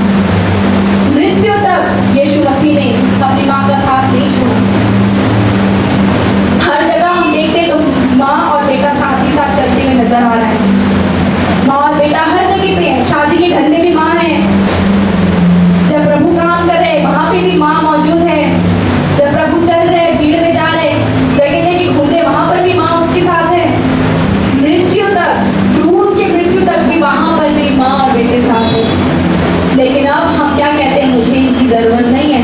मृत्यु तक यीशु मसीह ने अपनी माँ का साथ नहीं छोड़ा। हर जगह हम देखते हैं तो माँ और बेटा साथ ही साथ चलते हुए नजर आ रहा है। माँ और बेटा हर जगह पे है, शादी के घर में भी माँ है, जब प्रभु काम कर रहे हैं वहां पे भी माँ मौजूद है, जब प्रभु चल रहे भीड़ में जा रहे, जगह जगह घूम रहे, वहां पर भी माँ उसके साथ है। मृत्यु तक, क्रूस की मृत्यु तक भी वहां पर भी माँ और बेटे साथ है। लेकिन अब हम क्या कहते हैं, मुझे इनकी जरूरत नहीं है,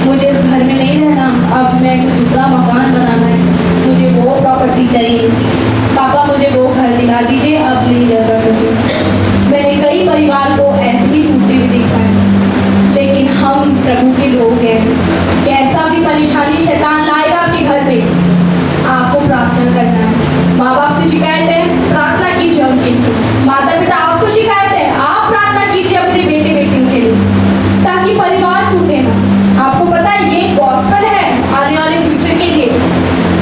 मुझे इस घर में नहीं रहना, अब मैं दूसरा मकान बनाना है, मुझे वो प्रॉपर्टी चाहिए, पापा मुझे वो घर दिला दीजिए, अब नहीं जरूरत मुझे। मैंने कई परिवार को ऐसे ही टूटते हुए देखा है। लेकिन हम प्रभु के लोग हैं, कैसा भी परेशानी शैतान लाएगा आपके घर पे, आपको प्रार्थना करना है। माँ बाप से शिकायत है, प्रार्थना कीजिए उनके लिए। माता पिता आपको शिकायत है, आप प्रार्थना कीजिए अपने बेटे बेटियों के लिए, ताकि परिवार टूटे ना। आपको पता है ये गॉस्पेल है आने वाले फ्यूचर के लिए।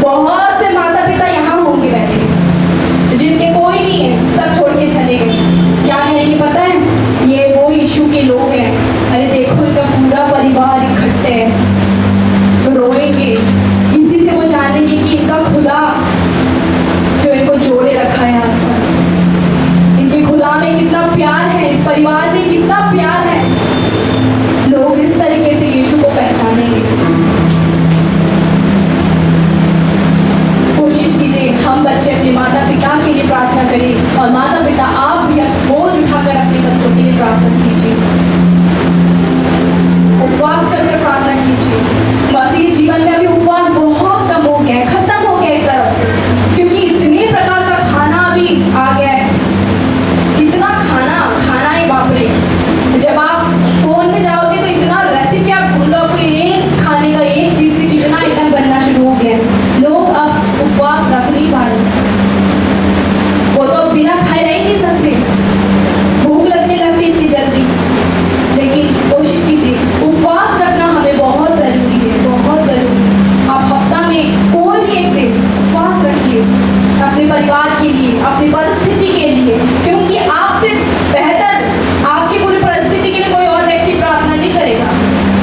बहुत से माता पिता यहाँ होंगे बैठे जिनके कोई नहीं है, सब छोड़ के चले गए। क्या कहेंगे पता है, ये वो यीशु के लोग हैं, अरे देखो इनका पूरा परिवार इकट्ठे है, तो रोएंगे। इसी से वो जानेंगे कि इनका खुदा जो इनको जोड़े रखा है आज तक, इनके खुदा में कितना प्यार है, इस परिवार में कितना प्यार है। लोग इस तरीके से यीशु को पहचानेंगे। कोशिश कीजिए हम बच्चे अपने माता पिता के लिए प्रार्थना करें, और माता पिता आप भी बोझ उठाकर अपने बच्चों के लिए प्रार्थना कीजिए, उपवास करके प्रार्थना कीजिए। मसीह जीवन में अभी उपवास बहुत कम हो गया है, खत्म हो गया एक तरफ से, क्योंकि इतने प्रकार का खाना अभी आ गया है, इतना खाना ही बाप रे। जब आप फोन में जाओगे तो इतना रेसिपी आप ढूंढ लो, आपको एक खाने का एक चीज से कितना आइटम बनना शुरू हो गया है। लोग अब उपवास रख नहीं पा रहे, वो तो बिना खाए रह ही नहीं सकते, भूख लगने लगती इतनी जल्दी। लेकिन कोशिश कीजिए, उपवास रखना हमें बहुत जरूरी है, बहुत जरूरी। आप हफ्ता में कोई भी एक दिन उपवास रखिए अपने परिवार के लिए, अपनी परिस्थिति के लिए, क्योंकि आपसे बेहतर आपकी पूरी परिस्थिति के लिए कोई और व्यक्ति प्रार्थना नहीं करेगा।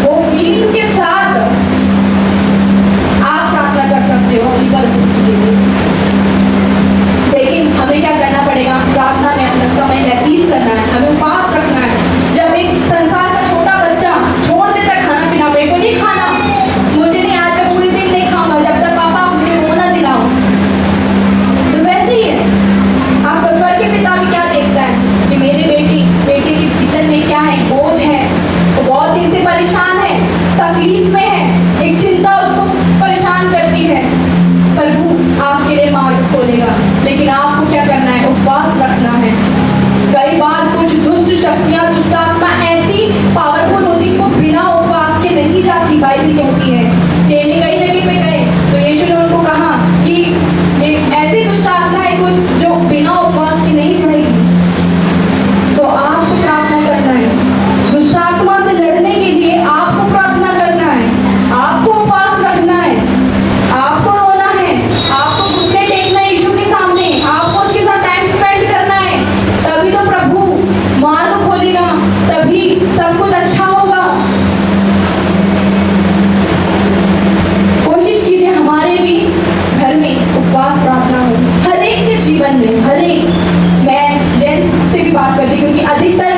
वो फीलिंग्स के साथ आप प्रार्थना कर सकते हो अपनी परिस्थिति के लिए, लेकिन हमें क्या करना पड़ेगा, प्रार्थना में अपना समय व्यतीत करना है, हमें उपवास रखना है। जब एक संसार का छोटा बच्चा छोड़ देता है खाना पीना, मेरे को नहीं खाना, मुझे नहीं, आज मैं पूरे दिन नहीं खाऊंगा जब तक पापा मुझे वो ना दिलाओ, तो वैसे ही है। आपका स्वर्ग के पिता भी क्या देखता है कि मेरे बेटे के भीतर में क्या है, बोझ है, वो बहुत दिन से परेशान है, तकलीफ में है, एक चिंता उसको परेशान करती है। प्रभु आपके लिए मार्ग खोलेगा, लेकिन आपको क्या करना है, उपवास रखना है। कई बार कुछ दुष्ट शक्तियां, दुष्ट आत्मा ऐसी पावरफुल होती कि वो बिना उपवास के नहीं जाती, बाइबल कहती है। चेले कई जगह पे गए तो यीशु ने उनको कहा कि ये ऐसी दुष्ट आत्मा है कुछ जो बिना उपवास के नहीं जाएगी। तो आपको प्रार्थना करना है, दुष्ट आत्मा से लड़ना तभी सब कुछ अच्छा होगा। कोशिश कीजिए हमारे भी घर में उपवास प्रार्थना हो, हर एक के जीवन में, हर एक। मैं जेंट्स से भी बात करती हूँ क्योंकि अधिकतर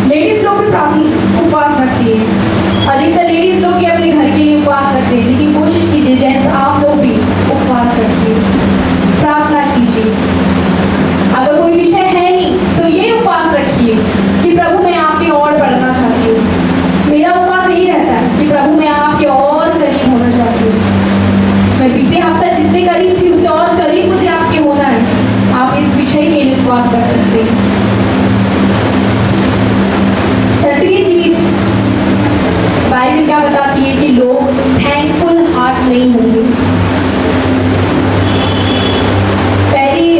लेडीज लोग भी प्रार्थना उपवास रखती है, अधिकतर लेडीज लोग भी अपने घर के लिए उपवास रखते हैं, लेकिन कोशिश कीजिए जेंट्स आप लोग भी उपवास रखिए, प्रार्थना कीजिए। अगर कोई विषय है नहीं तो ये उपवास रखिए कि प्रभु मैं आपके और बढ़ना चाहती हूँ। मेरा उपवास यही रहता है कि प्रभु मैं आपके और करीब होना चाहती हूँ। मैं बीते हफ्ते जितने करीब थी उससे और करीब मुझे आपके होना है। आप इस विषय के लिए उपवास कर सकते हैं। छठी चीज बाइबल क्या बताती है कि लोग थैंकफुल हार्ट नहीं होंगे। पहली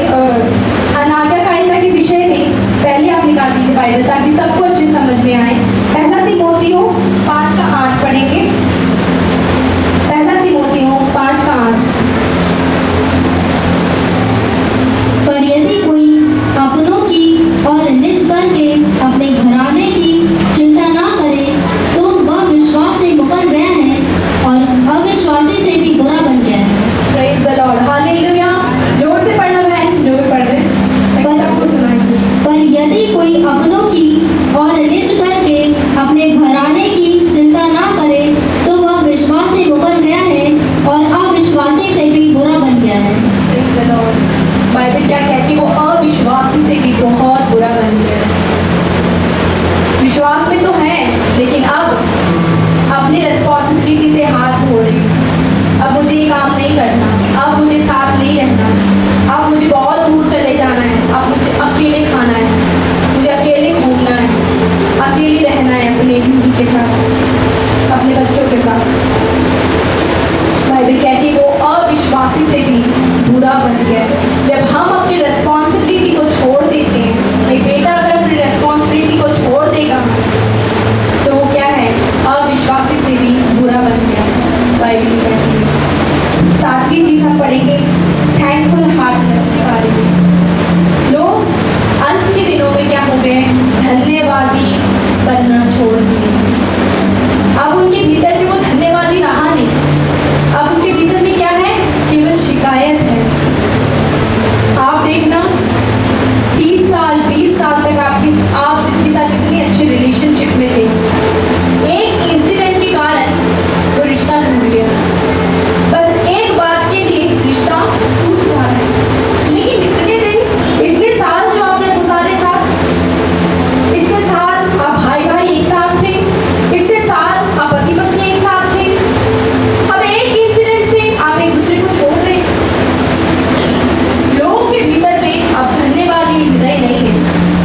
अनाज्ञाकारिता के विषय में पहले आप निकाल दीजिए बाइबल ताकि सबको अच्छे समझ में आए। पहला तिमोथियों 5:8 पढ़ेंगे। पहला तिमोथियों 5:8। पर यदि कोई अपनों की और निज करके अपने घराने की चिंता ना करे तो वह विश्वास से मुकर गया है और अविश्वासी से भी बुरा बन गया है। Praise the Lord, hallelujah. जोर से पढ़ना बहन, जो भी पढ़ रहे हैं सबको सुनाइए। पर यदि कोई अपनों की और निज करके अपने घराने की चिंता ना करे तो वह विश्वास से मुकर गया है और अविश्वासी से भी बुरा बन गया है। Praise the Lord. बाइबल क्या कहती है? वो अविश्वासी से भी बहुत बुरा बन गया है। विश्वास में तो है लेकिन अब अपनी रिस्पॉन्सिबिलिटी से हाथ धो रहे हैं। अब मुझे ये काम नहीं करना, अब मुझे साथ नहीं रहना, अब मुझे बहुत दूर चले जाना है, अब मुझे अकेले खाना है, मुझे अकेले घूमना है, अकेले रहना है अपने बीवी के साथ, अपने बच्चों के साथ। बाइबल कहती है वो अविश्वासी से भी बुरा बन गया है। जब हम अपनी रिस्पॉन्सिबिलिटी को छोड़ देते हैं, एक बेटा अगर अपनी रिस्पॉन्सिबिलिटी को छोड़ देगा तो वो क्या है? अविश्वासी से भी बुरा बन गया है, बाइबल कहती है। सातवीं चीज हम पढ़ेंगे थैंकफुल हार्टनेस के बारे में। लोग अंत के दिनों में क्या हो गए? धन्यवादी बनना छोड़ दिए। अब उनके भीतर में वो धन्यवादी रहा नहीं, अब उसके भीतर में क्या है? केवल शिकायत है। आप देखना 30 साल 20 साल तक आप जिसके साथ इतनी अच्छे रिलेशनशिप में थे, एक इंसिडेंट के कारण वो रिश्ता टूट गया। बस एक बात के लिए रिश्ता टूट जा रहा है। लेकिन इतने दिन, इतने साल जो आपने गुजारे साथ, इतने साल आप भाई भाई एक साथ थे, इतने साल आप पति पत्नी एक साथ थे, अब एक इंसिडेंट से आप एक दूसरे को छोड़ रहे हैं। लोगों के भीतर में अब धन्यवादी हृदय नहीं है।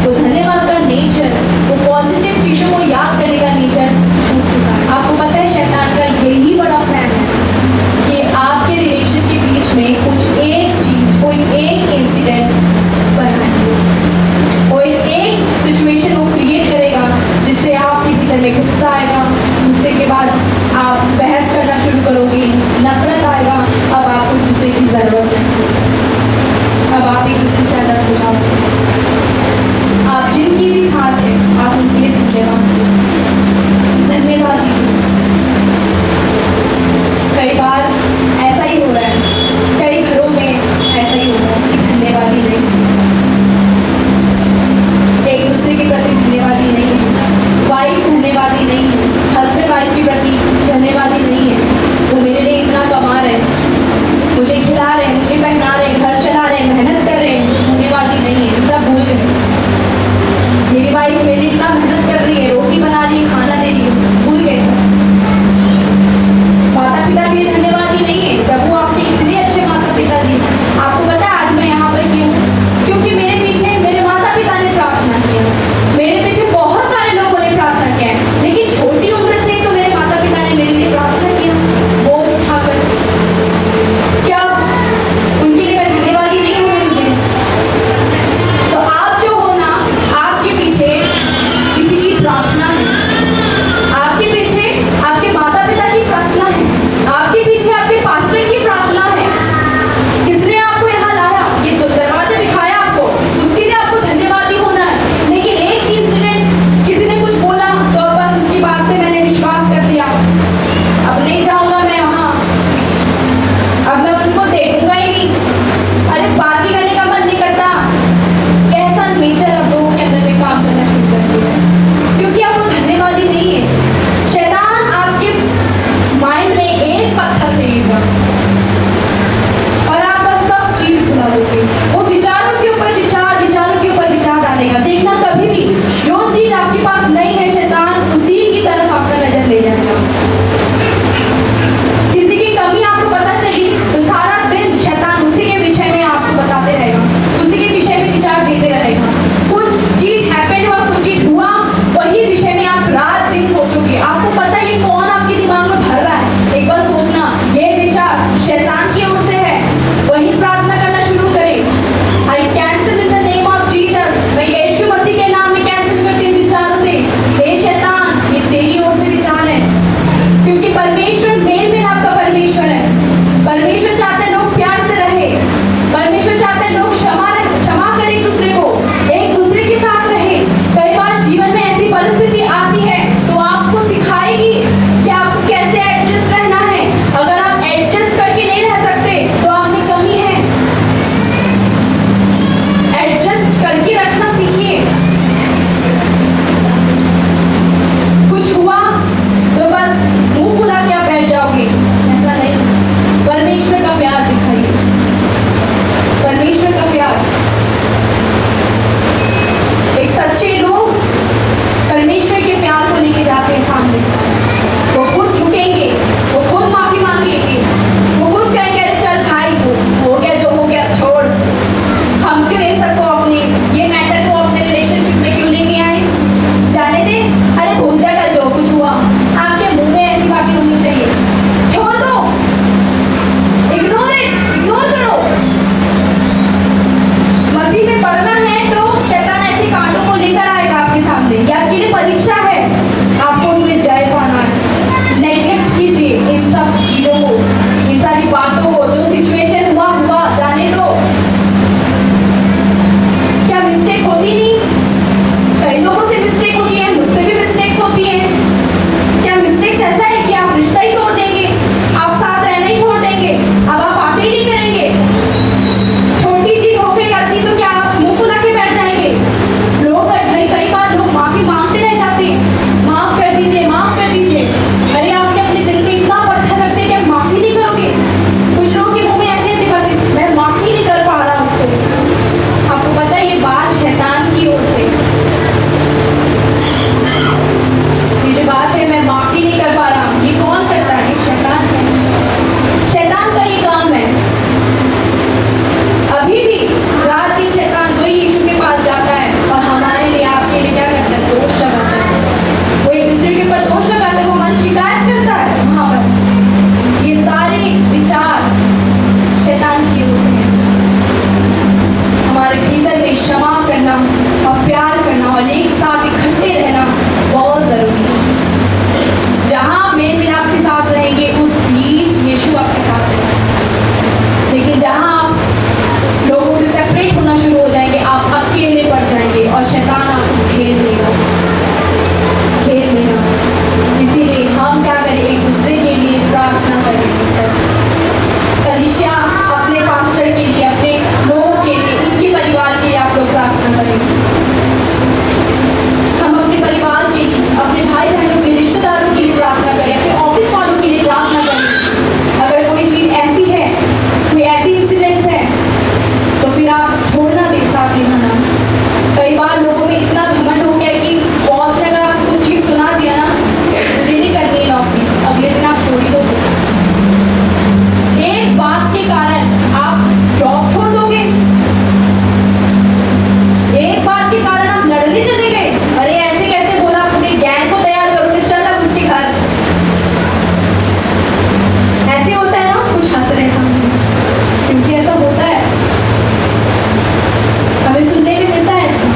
वो धन्यवाद का नेचर, वो पॉजिटिव चीजों को याद करने का नेचर छूट चुका है। आपको पता है शैतान का यही बड़ा प्लान है कि आपके रिलेशन के बीच में कुछ एक चीज, कोई एक इंसिडेंट बनाएंगे, कोई एक सिचुएशन वो क्रिएट करेगा जिससे आपके भीतर में गुस्सा आएगा, गुस्से के बाद आप बहस करना शुरू करोगे, नफरत आएगा, अब आपको एक दूसरे की जरूरत है, अब आप एक दूसरे से अलग हो जाओगे। आप जिनकी भी साथ है आप उनके लिए धन्यवाद दीजिए। कई बार ऐसा ही हो रहा है, कई घरों में ऐसा ही हो रहा है कि धन्यवादी नहीं, एक दूसरे के प्रति धन्यवादी नहीं, वाइफ धन्यवादी नहीं, हस्बैंड वाइफ के प्रति मांगते रह जाते हैं, माफ कर दीजिए, माफ कर दीजिए। अरे आपने अपने दिल में इतना पत्थर रखते कि आप माफी नहीं करोगे। कुछ लोगों के मुंह में ऐसे दिखाते, मैं माफी नहीं कर पा रहा उसको। आपको पता है ये बात शैतान की ओर से, ये जो बात है मैं माफी नहीं कर पा रहा, ये कौन करता है? ये शैतान है। शैतान का ये काम है। अभी भी रात दिन शैतान वही यीशु के पास जाता है और हमारे लिए, आपके लिए क्या करता है? दोष लगाता है। वो एक दूसरे के ऊपर दोष लगाते हैं, वो हमारी शिकायत करता है वहां पर। ये सारे विचार शैतान की ओर से हैं। हमारे भीतर में क्षमा करना और प्यार करना और एक साथ इकट्ठे रहना बहुत जरूरी है। जहां आप मेल मिलाप के साथ रहेंगे उस बीच यीशु आपके साथ रहेगा। लेकिन जहां आप लोगों से सेपरेट होना शुरू हो जाएंगे, आप अकेले पड़ जाएंगे और शैतान आपको घेर लेगा, घेर लेगा। इसीलिए हम क्या करें? एक दूसरे के लिए प्रार्थना करें। कलीसिया अपने पास्टर के लिए, अपने लोगों के लिए, उनके परिवार के लिए आप लोग प्रार्थना करें। हम अपने परिवार के लिए, अपने भाई बहनों के, रिश्तेदारों के लिए प्रार्थना करें, अपने ऑफिस वालों के लिए प्रार्थना करें। अगर कोई चीज ऐसी है, कोई ऐसी इंसिडेंट्स है, तो फिर आप छोड़ना दें साथ निभाना। कई बार लोगों में इतना घमंड हो गया है कि बॉस ने अगर आपको कुछ चीज सुना दिया ना, मुझे नहीं करनी है नौकरी, अगले दिन आप छोड़ ही दो। एक बात के कारण आप जॉब छोड़ दोगे, एक बात के कारण आप लड़ने चले गए। अरे ऐसे कैसे बोला, अपने गैंग को तैयार करो, फिर चल अब उसके घर। ऐसे होता है ना, कुछ हंस रहे सामने, क्योंकि ऐसा होता है, हमें सुनने में मिलता है ऐसा।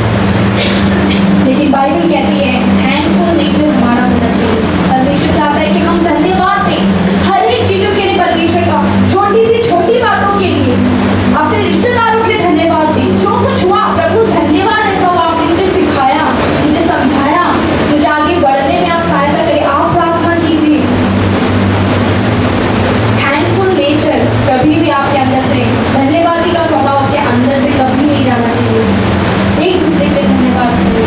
लेकिन बाइबल कहती है थैंकफुल नेचर हमारा होना चाहिए। परमेश्वर चाहता है कि हम धन्यवाद दें हर एक चीजों के लिए परमेश्वर का, छोटी से छोटी बातों के लिए, अपने रिश्तेदारों के लिए धन्यवाद दें। जो कुछ हुआ प्रभु धन्यवाद, ऐसा हुआ आपने मुझे सिखाया, मुझे समझाया, मुझे आगे बढ़ने में आप सहायता करें। आप प्रार्थना कीजिए। थैंकफुल नेचर कभी भी आपके अंदर से, धन्यवादी का स्वभाव आपके अंदर से कभी नहीं जाना चाहिए। एक दूसरे के धन्यवाद करिए।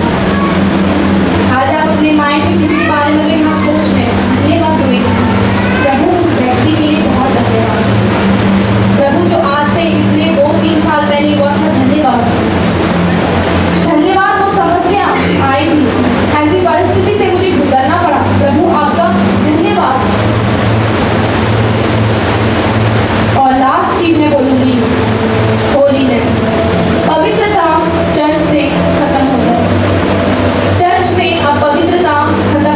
आज आप अपने माइंड में किसी के बारे में अगर आप सोच रहे हैं, धन्यवाद करेंगे प्रभु उस व्यक्ति के लिए, बहुत धन्यवाद प्रभु जो आज से इतने 2-3 साल पहले हुआ था, धन्यवाद। धन्यवाद वो समस्या आई थी, ऐसी परिस्थिति से मुझे गुजरना पड़ा, प्रभु आपका धन्यवाद। और लास्ट चीज मैं बोलूंगी, होलीनेस, पवित्रता चर्च से खत्म हो जाए। चर्च में अब पवित्रता खत्म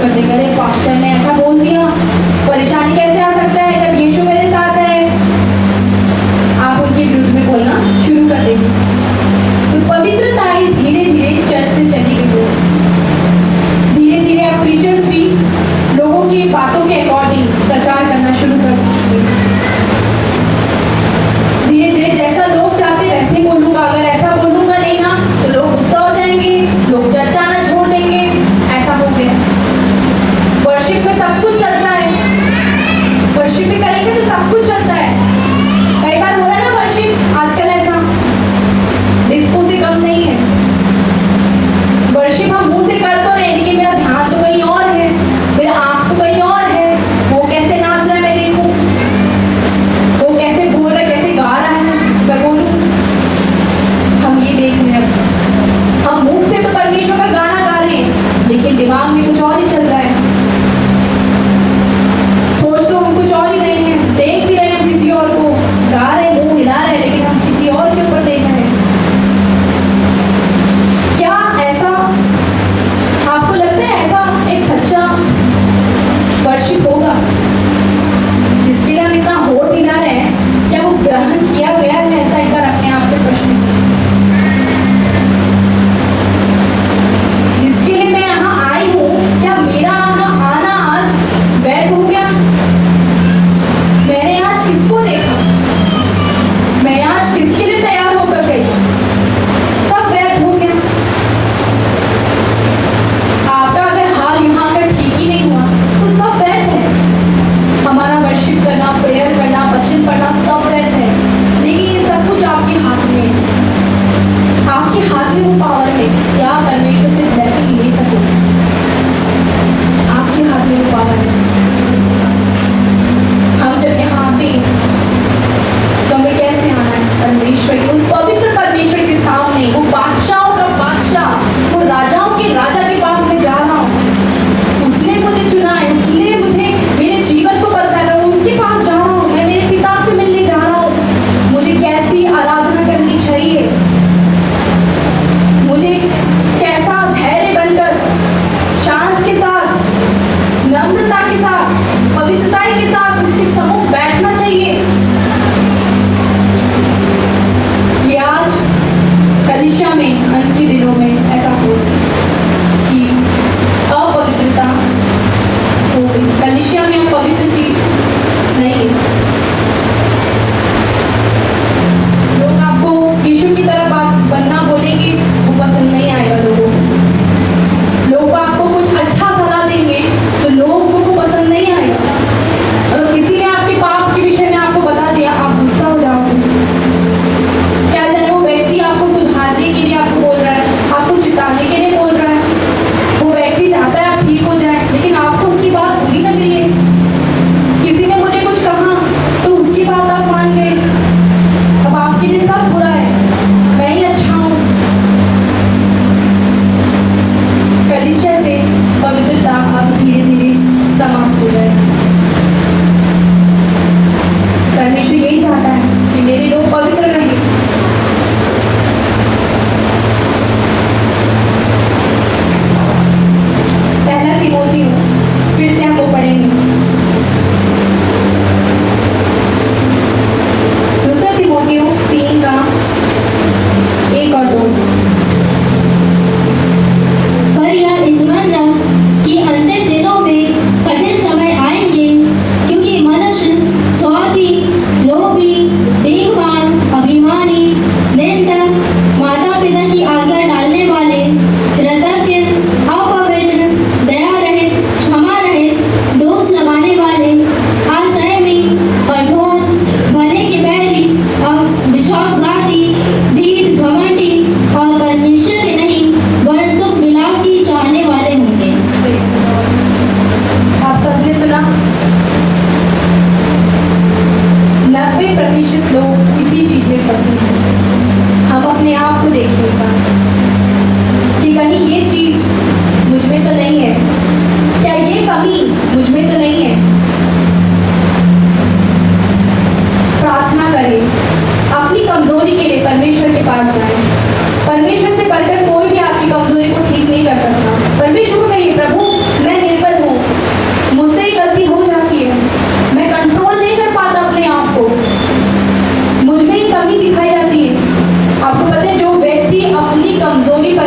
कर देंगे, अरे पास्टर ने ऐसा बोल दिया, परेशानी कैसे आ सकता है जब यीशु मेरे साथ है। आप उनके विरुद्ध में बोलना शुरू कर देंगे। तो पवित्रताएं धीरे धीरे चर्च से चली गई। धीरे धीरे आप प्रीचर फ्री लोगों की बातों के अकॉर्डिंग प्रचार करना शुरू कर चुके। धीरे धीरे जैसा लोग चाहते वैसे ही बोलूंगा, अगर ऐसा बोलूंगा नहीं ना तो लोग गुस्सा हो जाएंगे, लोग चर्च आना छोड़ देंगे, ऐसा हो गया। वर्शिप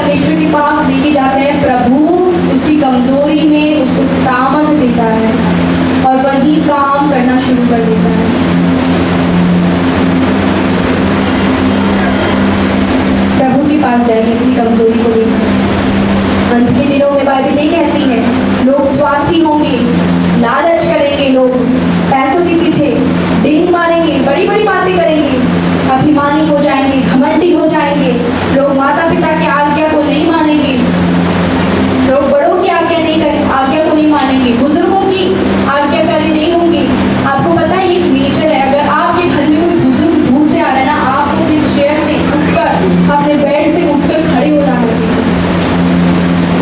परमेश्वर के पास लेके जाते हैं, प्रभु उसकी कमजोरी में उसको सामर्थ्य देता है और वही काम करना शुरू कर देता है। प्रभु के पास जाइए अपनी कमजोरी को लेकर। अंत के दिनों में बाइबल ये कहती है, लोग स्वार्थी होंगे, लालच करेंगे, लोग पैसों के पीछे डींग मारेंगे, बड़ी बड़ी बातें करेंगे, अभिमानी हो जाएंगे, घमंडी हो जाएंगे, लोग माता पिता की आज्ञा को नहीं मानेंगे, लोग बड़ों की आज्ञा को नहीं मानेंगे, बुजुर्गों की आज्ञाकारी नहीं होंगे। आपको पता है ये नेचर है। अगर आपके घर में कोई बुजुर्ग धूप से आ रहा है ना, आपको अपने चेयर से उठकर, अपने बेड से उठकर खड़े हो जाना चाहिए।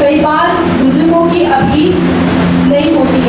कई बार बुजुर्गों की अभी नहीं होती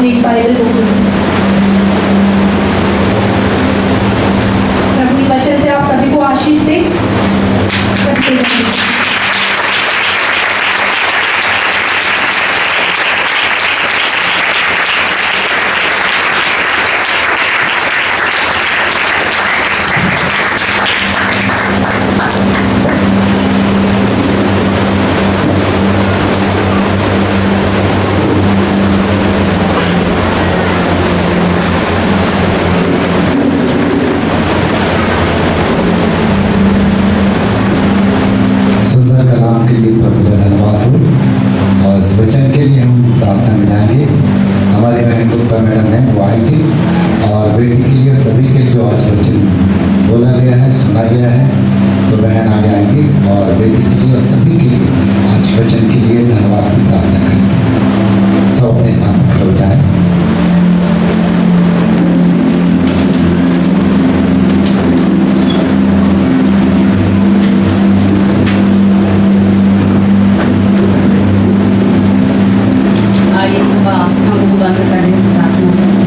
अपनी बाइबल को खोलें। प्रभु के वचन से आप सभी को आशीष दे। सुंदर कलाम के लिए प्रभु का धन्यवाद हो। और इस वचन के लिए हम प्रार्थना में जाएंगे। हमारी बहन गुप्ता मैडम है, वो आएंगी और बेटी के लिए सभी के लिए जो आज वचन बोला गया है, सुना गया है, तो बहन आगे आएंगी और बेटी के लिए और सभी के लिए आज वचन के लिए धन्यवाद की प्रार्थना करेंगे। सब अपने स्थान पर खड़े हो जाएं। आइए सब आँखों को बंद करें, प्रार्थना करें।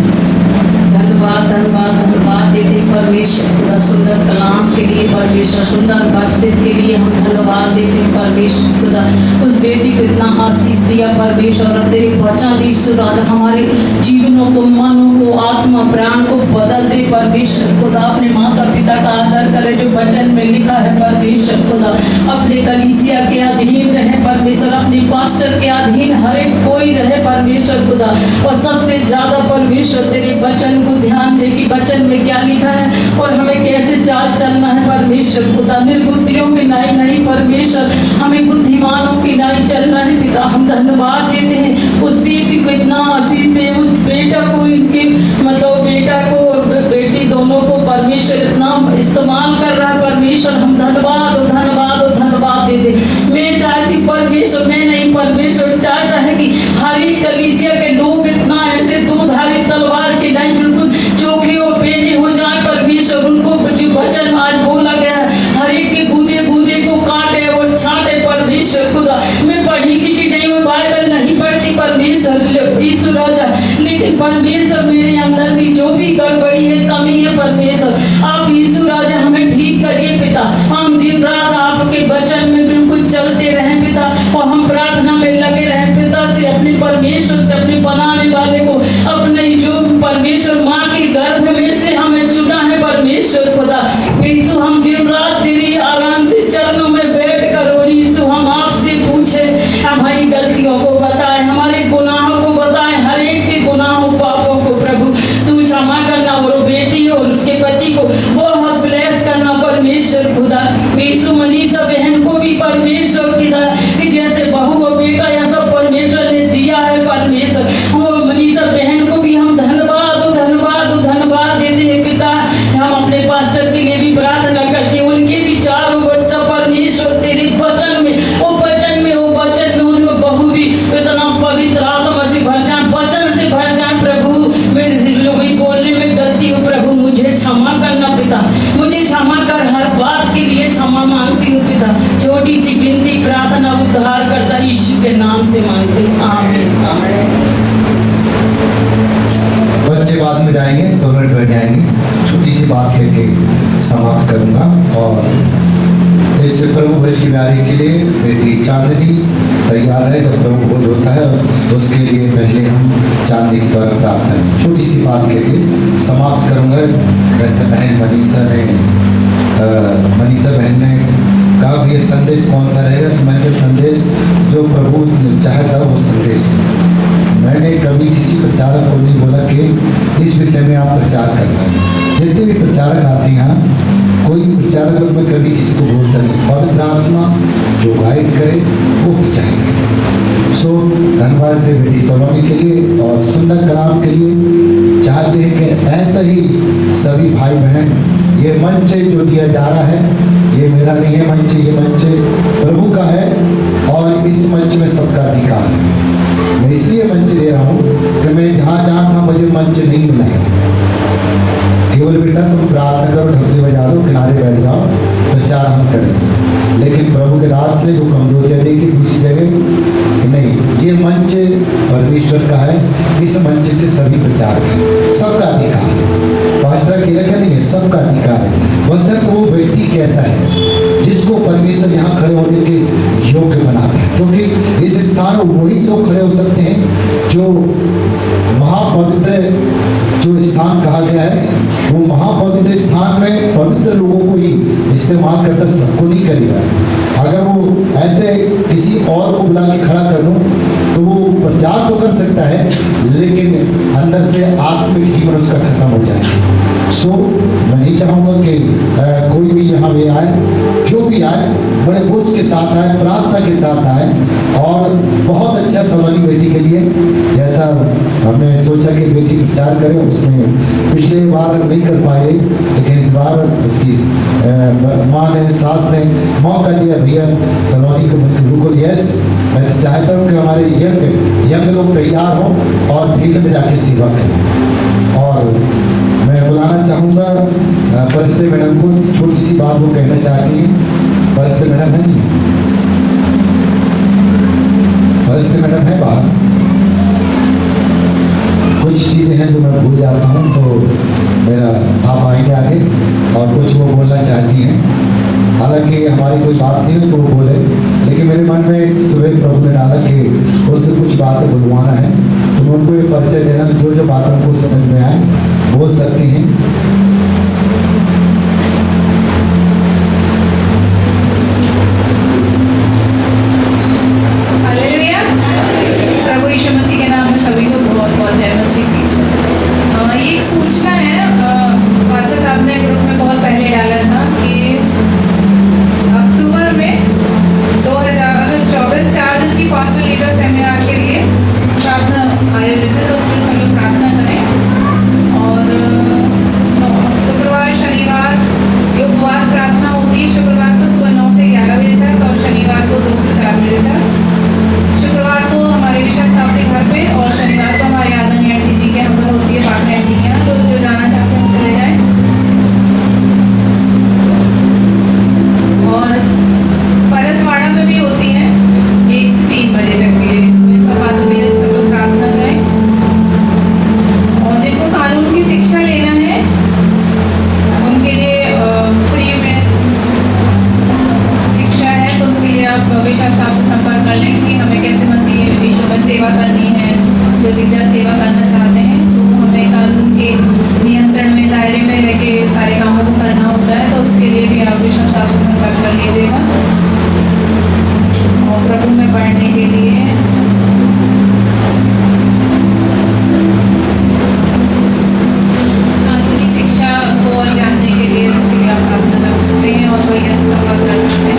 धन्यवाद धन्यवाद धन्यवाद देते परमेश्वर खुदा सुंदर कलाम के लिए, परमेश्वर सुंदर बातचीत के लिए हम धन्यवाद देते हैं परमेश्वर खुदा। उस बेटी को इतना आशीष दिया परमेश्वर, और तेरे वचन दी सुराज हमारे जीवनों को, मनों को, आत्मा प्राण को बदल दे परमेश्वर खुदा। अपने माता पिता का आदर करे जो वचन में लिखा है परमेश्वर खुदा। अपने कलीसिया के अधीन रहे परमेश्वर, अपने पास्टर के अधीन हर एक कोई रहे परमेश्वर खुदा। और सबसे ज्यादा परमेश्वर तेरे वचन को ध्यान दे कि वचन में क्या लिखा है और हमें कैसे चाल चलना है परमेश्वर खुदा। निर्बुद्धियों की नाई नहीं परमेश्वर, हमें बुद्धिमानों की नाई चलना है पिता। हम धन्यवाद देते हैं उस बेटी को इतना आशीष दे, उस बेटा को, इनके मतलब बेटा को और बेटी दोनों को परमेश्वर इतना इस्तेमाल कर रहा है परमेश्वर। हम धन्यवाद और धन्यवाद और धन्यवाद देते। मैं चाहती परमेश्वर, मैं नहीं परमेश्वर चाहता है कि हर एक कलीसिया के लोग इतना ऐसे दोधारी तलवार के नहीं बिल्कुल चोखे और पेने हो जाए परमेश्वर। उनको जो वचन आज बोला गया है हर एक के गूदे गूदे को काटे और छाटे परमेश्वर खुदा। मैं पढ़ी लिखी नहीं हूँ, बाइबल नहीं पढ़ती परमेश्वर ईश्वर राजा, लेकिन परमेश्वर मेरे अंदर भी जो भी गड़बड़ी है, कमी है परमेश्वर, आप ईश्वर राजा हमें ठीक करिए पिता। हम दिन रात आपके वचन में बिल्कुल चलते रहें पिता, और हम प्रार्थना में लगे रहें पिता से अपने परमेश्वर से, अपने बनाने वाले को, अपने जो परमेश्वर माँ के गर्भ में से हमें चुना है परमेश्वर खुदा। यीशु हम दिन रात तेरी आराम से चरणों में बैठ कर और यीशु हम आपसे पूछे, हमारी गलतियों को बताए, हमारे गुनाहों को बताए, हर एक के गुनाहों पापों को प्रभु तू क्षमा करना, और बेटी और उसके पति को बहुत ब्लेस करना परमेश्वर खुदा। यीशु मनीषा बहन को भी परमेश्वर खुदा कि जैसे बहू और बेटा या सब परमेश्वर ने दिया है परमेश्वर, वो मनीषा बहन को भी हम धन्यवाद और धन्यवाद और धन्यवाद देते हैं पिता। हम अपने पास्टर के लिए भी प्रार्थना करते हैं, उनके भी चारों बच्चा परमेश्वर तेरे वचन में, वो वचन में, वो वचन में उनको बहू भी इतना पवित्र आत्मा से भर जाए, वचन से भर जाए प्रभु। मेरे बोलने में गलती हो प्रभु, मुझे क्षमा करना पिता, मुझे क्षमा कर, हर बात के लिए क्षमा मांगती हूँ पिता। छोटी सी विनती प्रार्थना उद्धार करता यीशु के नाम से मांगते हैं, आमीन आमीन। बच्चे बाद में जाएंगे, 2 मिनट बैठ जाएंगे। छोटी सी बात करके समाप्त करूंगा। और इससे प्रभु भोज की तैयारी के लिए बेटी चांदनी तैयार है। जब प्रभु भोज होता है उसके लिए पहले हम चांदनी के द्वारा प्रार्थना, छोटी सी बात करके समाप्त करूंगा। जैसे बहन मनीषा बहन ने कहा ये संदेश कौन सा रहेगा, तो मैंने संदेश जो प्रभु चाहता वो संदेश। मैंने कभी किसी प्रचारक को नहीं बोला कि इस विषय में आप प्रचार करना है। जितने भी प्रचारक आते हैं, कोई प्रचारक में कभी किसी को बोलता नहीं, पवित्र आत्मा जो गाइड करे वो प्रचार करे। सो धन्यवाद दे बेटी सलोनी के लिए और सुंदर कलाम के लिए। चाहते हैं कि ऐसा ही सभी भाई बहन, ये मंच जो दिया जा रहा है ये मेरा नहीं है मंच, ये मंच प्रभु का है और इस मंच में सबका अधिकार है। मैं इसलिए मंच दे रहा हूँ कि मैं जहाँ था मुझे मंच नहीं मिला है। केवल बेटा तुम प्रार्थना करो, ढपली बजा दो, किनारे बैठ जाओ, प्रचार हम करें। लेकिन प्रभु के दास ने जो कमजोरियाँ देखी दूसरी जगह कि नहीं, ये मंच परमेश्वर का है, इस मंच से सभी प्रचार करें, सबका अधिकार है। पास्टर अकेला का नहीं है, सबका अधिकार है। बशर्ते वो व्यक्ति कैसा है जिसको परमेश्वर यहाँ खड़े होने के योग्य बनाते हैं, क्योंकि इस स्थान में वही लोग खड़े हो सकते हैं जो महापवित्र जो स्थान कहा गया है, वो महापवित्र स्थान में पवित्र लोगों को ही इस्तेमाल करता, सबको नहीं करेगा। अगर वो ऐसे किसी और को बुला के खड़ा कर दूं तो वो प्रचार तो कर सकता है, लेकिन अंदर से आत्मिक जीवन उसका खत्म हो जाए। सो मैं नहीं चाहूँगा कि कोई भी यहाँ पे आए, जो भी आए बड़े बोझ के साथ आए, प्रार्थना के साथ आए, और बहुत अच्छा सलोनी बेटी के लिए जैसा हमने सोचा कि बेटी प्रचार करे, उसमें पिछले बार नहीं कर पाए, लेकिन इस बार उसकी माँ ने, सास ने मौका दिया, भैया सलोनी को बिल्कुल यस। मैं तो चाहता हूँ कि हमारे यंग लोग तैयार हों और फील्ड में जाके सेवा करें। और मैं बुलाना चाहूँगा परिस्ते मैडम को, छोटी सी बात वो कहना चाहती हैं। परिस्ते मैडम है नहीं, परिस्ते मैडम है बाहर। कुछ चीज़ें हैं जो मैं भूल जाता हूँ, तो मेरा आप आएंगे आगे, और कुछ वो बोलना चाहती हैं। हालांकि हमारी कोई बात नहीं है तो वो बोले, लेकिन मेरे मन में सुबह प्रभु ने डाला कि उनसे कुछ बातें बुलवाना है, तो मैं उनको ये परिचय देना, जो बातें उनको समझ में आए बोल सकती हैं। हालेलुया। प्रभु यीशु मसीह के नाम में सभी को बहुत बहुत जय मसीह की। ये एक सूचना है, पास्टर साहब ने ग्रुप में बहुत पहले डाला था कि अक्टूबर में 2024 4 दिन की पास्टर लीडर सेमिनार के लिए प्रार्थना आयोजित है, तो उसके लिए सब लोग प्रार्थना करें। और शुक्रवार शनिवार ये उपवास प्रार्थना होती है। शुक्रवार को सुबह 9 से 11 बजे तक, और शनिवार को 2 से 4 बजे तक। शुक्रवार को हमारे बिशप साहब के घर पे, और शनिवार को हमारे आदरणीय आंटी जी के यहाँ पर होती है पार्टनर आंटी के यहाँ, तो जो जाना चाहते हैं चले जाएं। और परसवाड़ा में भी होती है 1 से 3 बजे तक के लिए। इन सब बातों के लिए सब लोग प्रार्थना करें। और जिनको कानून की शिक्षा लेना है उनके लिए फ्री में शिक्षा है, तो उसके लिए आप बिशप साहब से संपर्क कर लें कि हमें कैसे मसीह यीशु में सेवा करनी है। जो लीडर सेवा करना चाहते हैं तो हमें कानून के नियंत्रण में, दायरे में रह के सारे कामों को करना होता है, तो उसके लिए भी आप बिशप साहब से संपर्क कर लीजिएगा। और प्रभु में बढ़ने के लिए कानूनी शिक्षा को और जानने के लिए उसके लिए आप प्रार्थना कर सकते हैं, और भैया से संपर्क कर सकते हैं।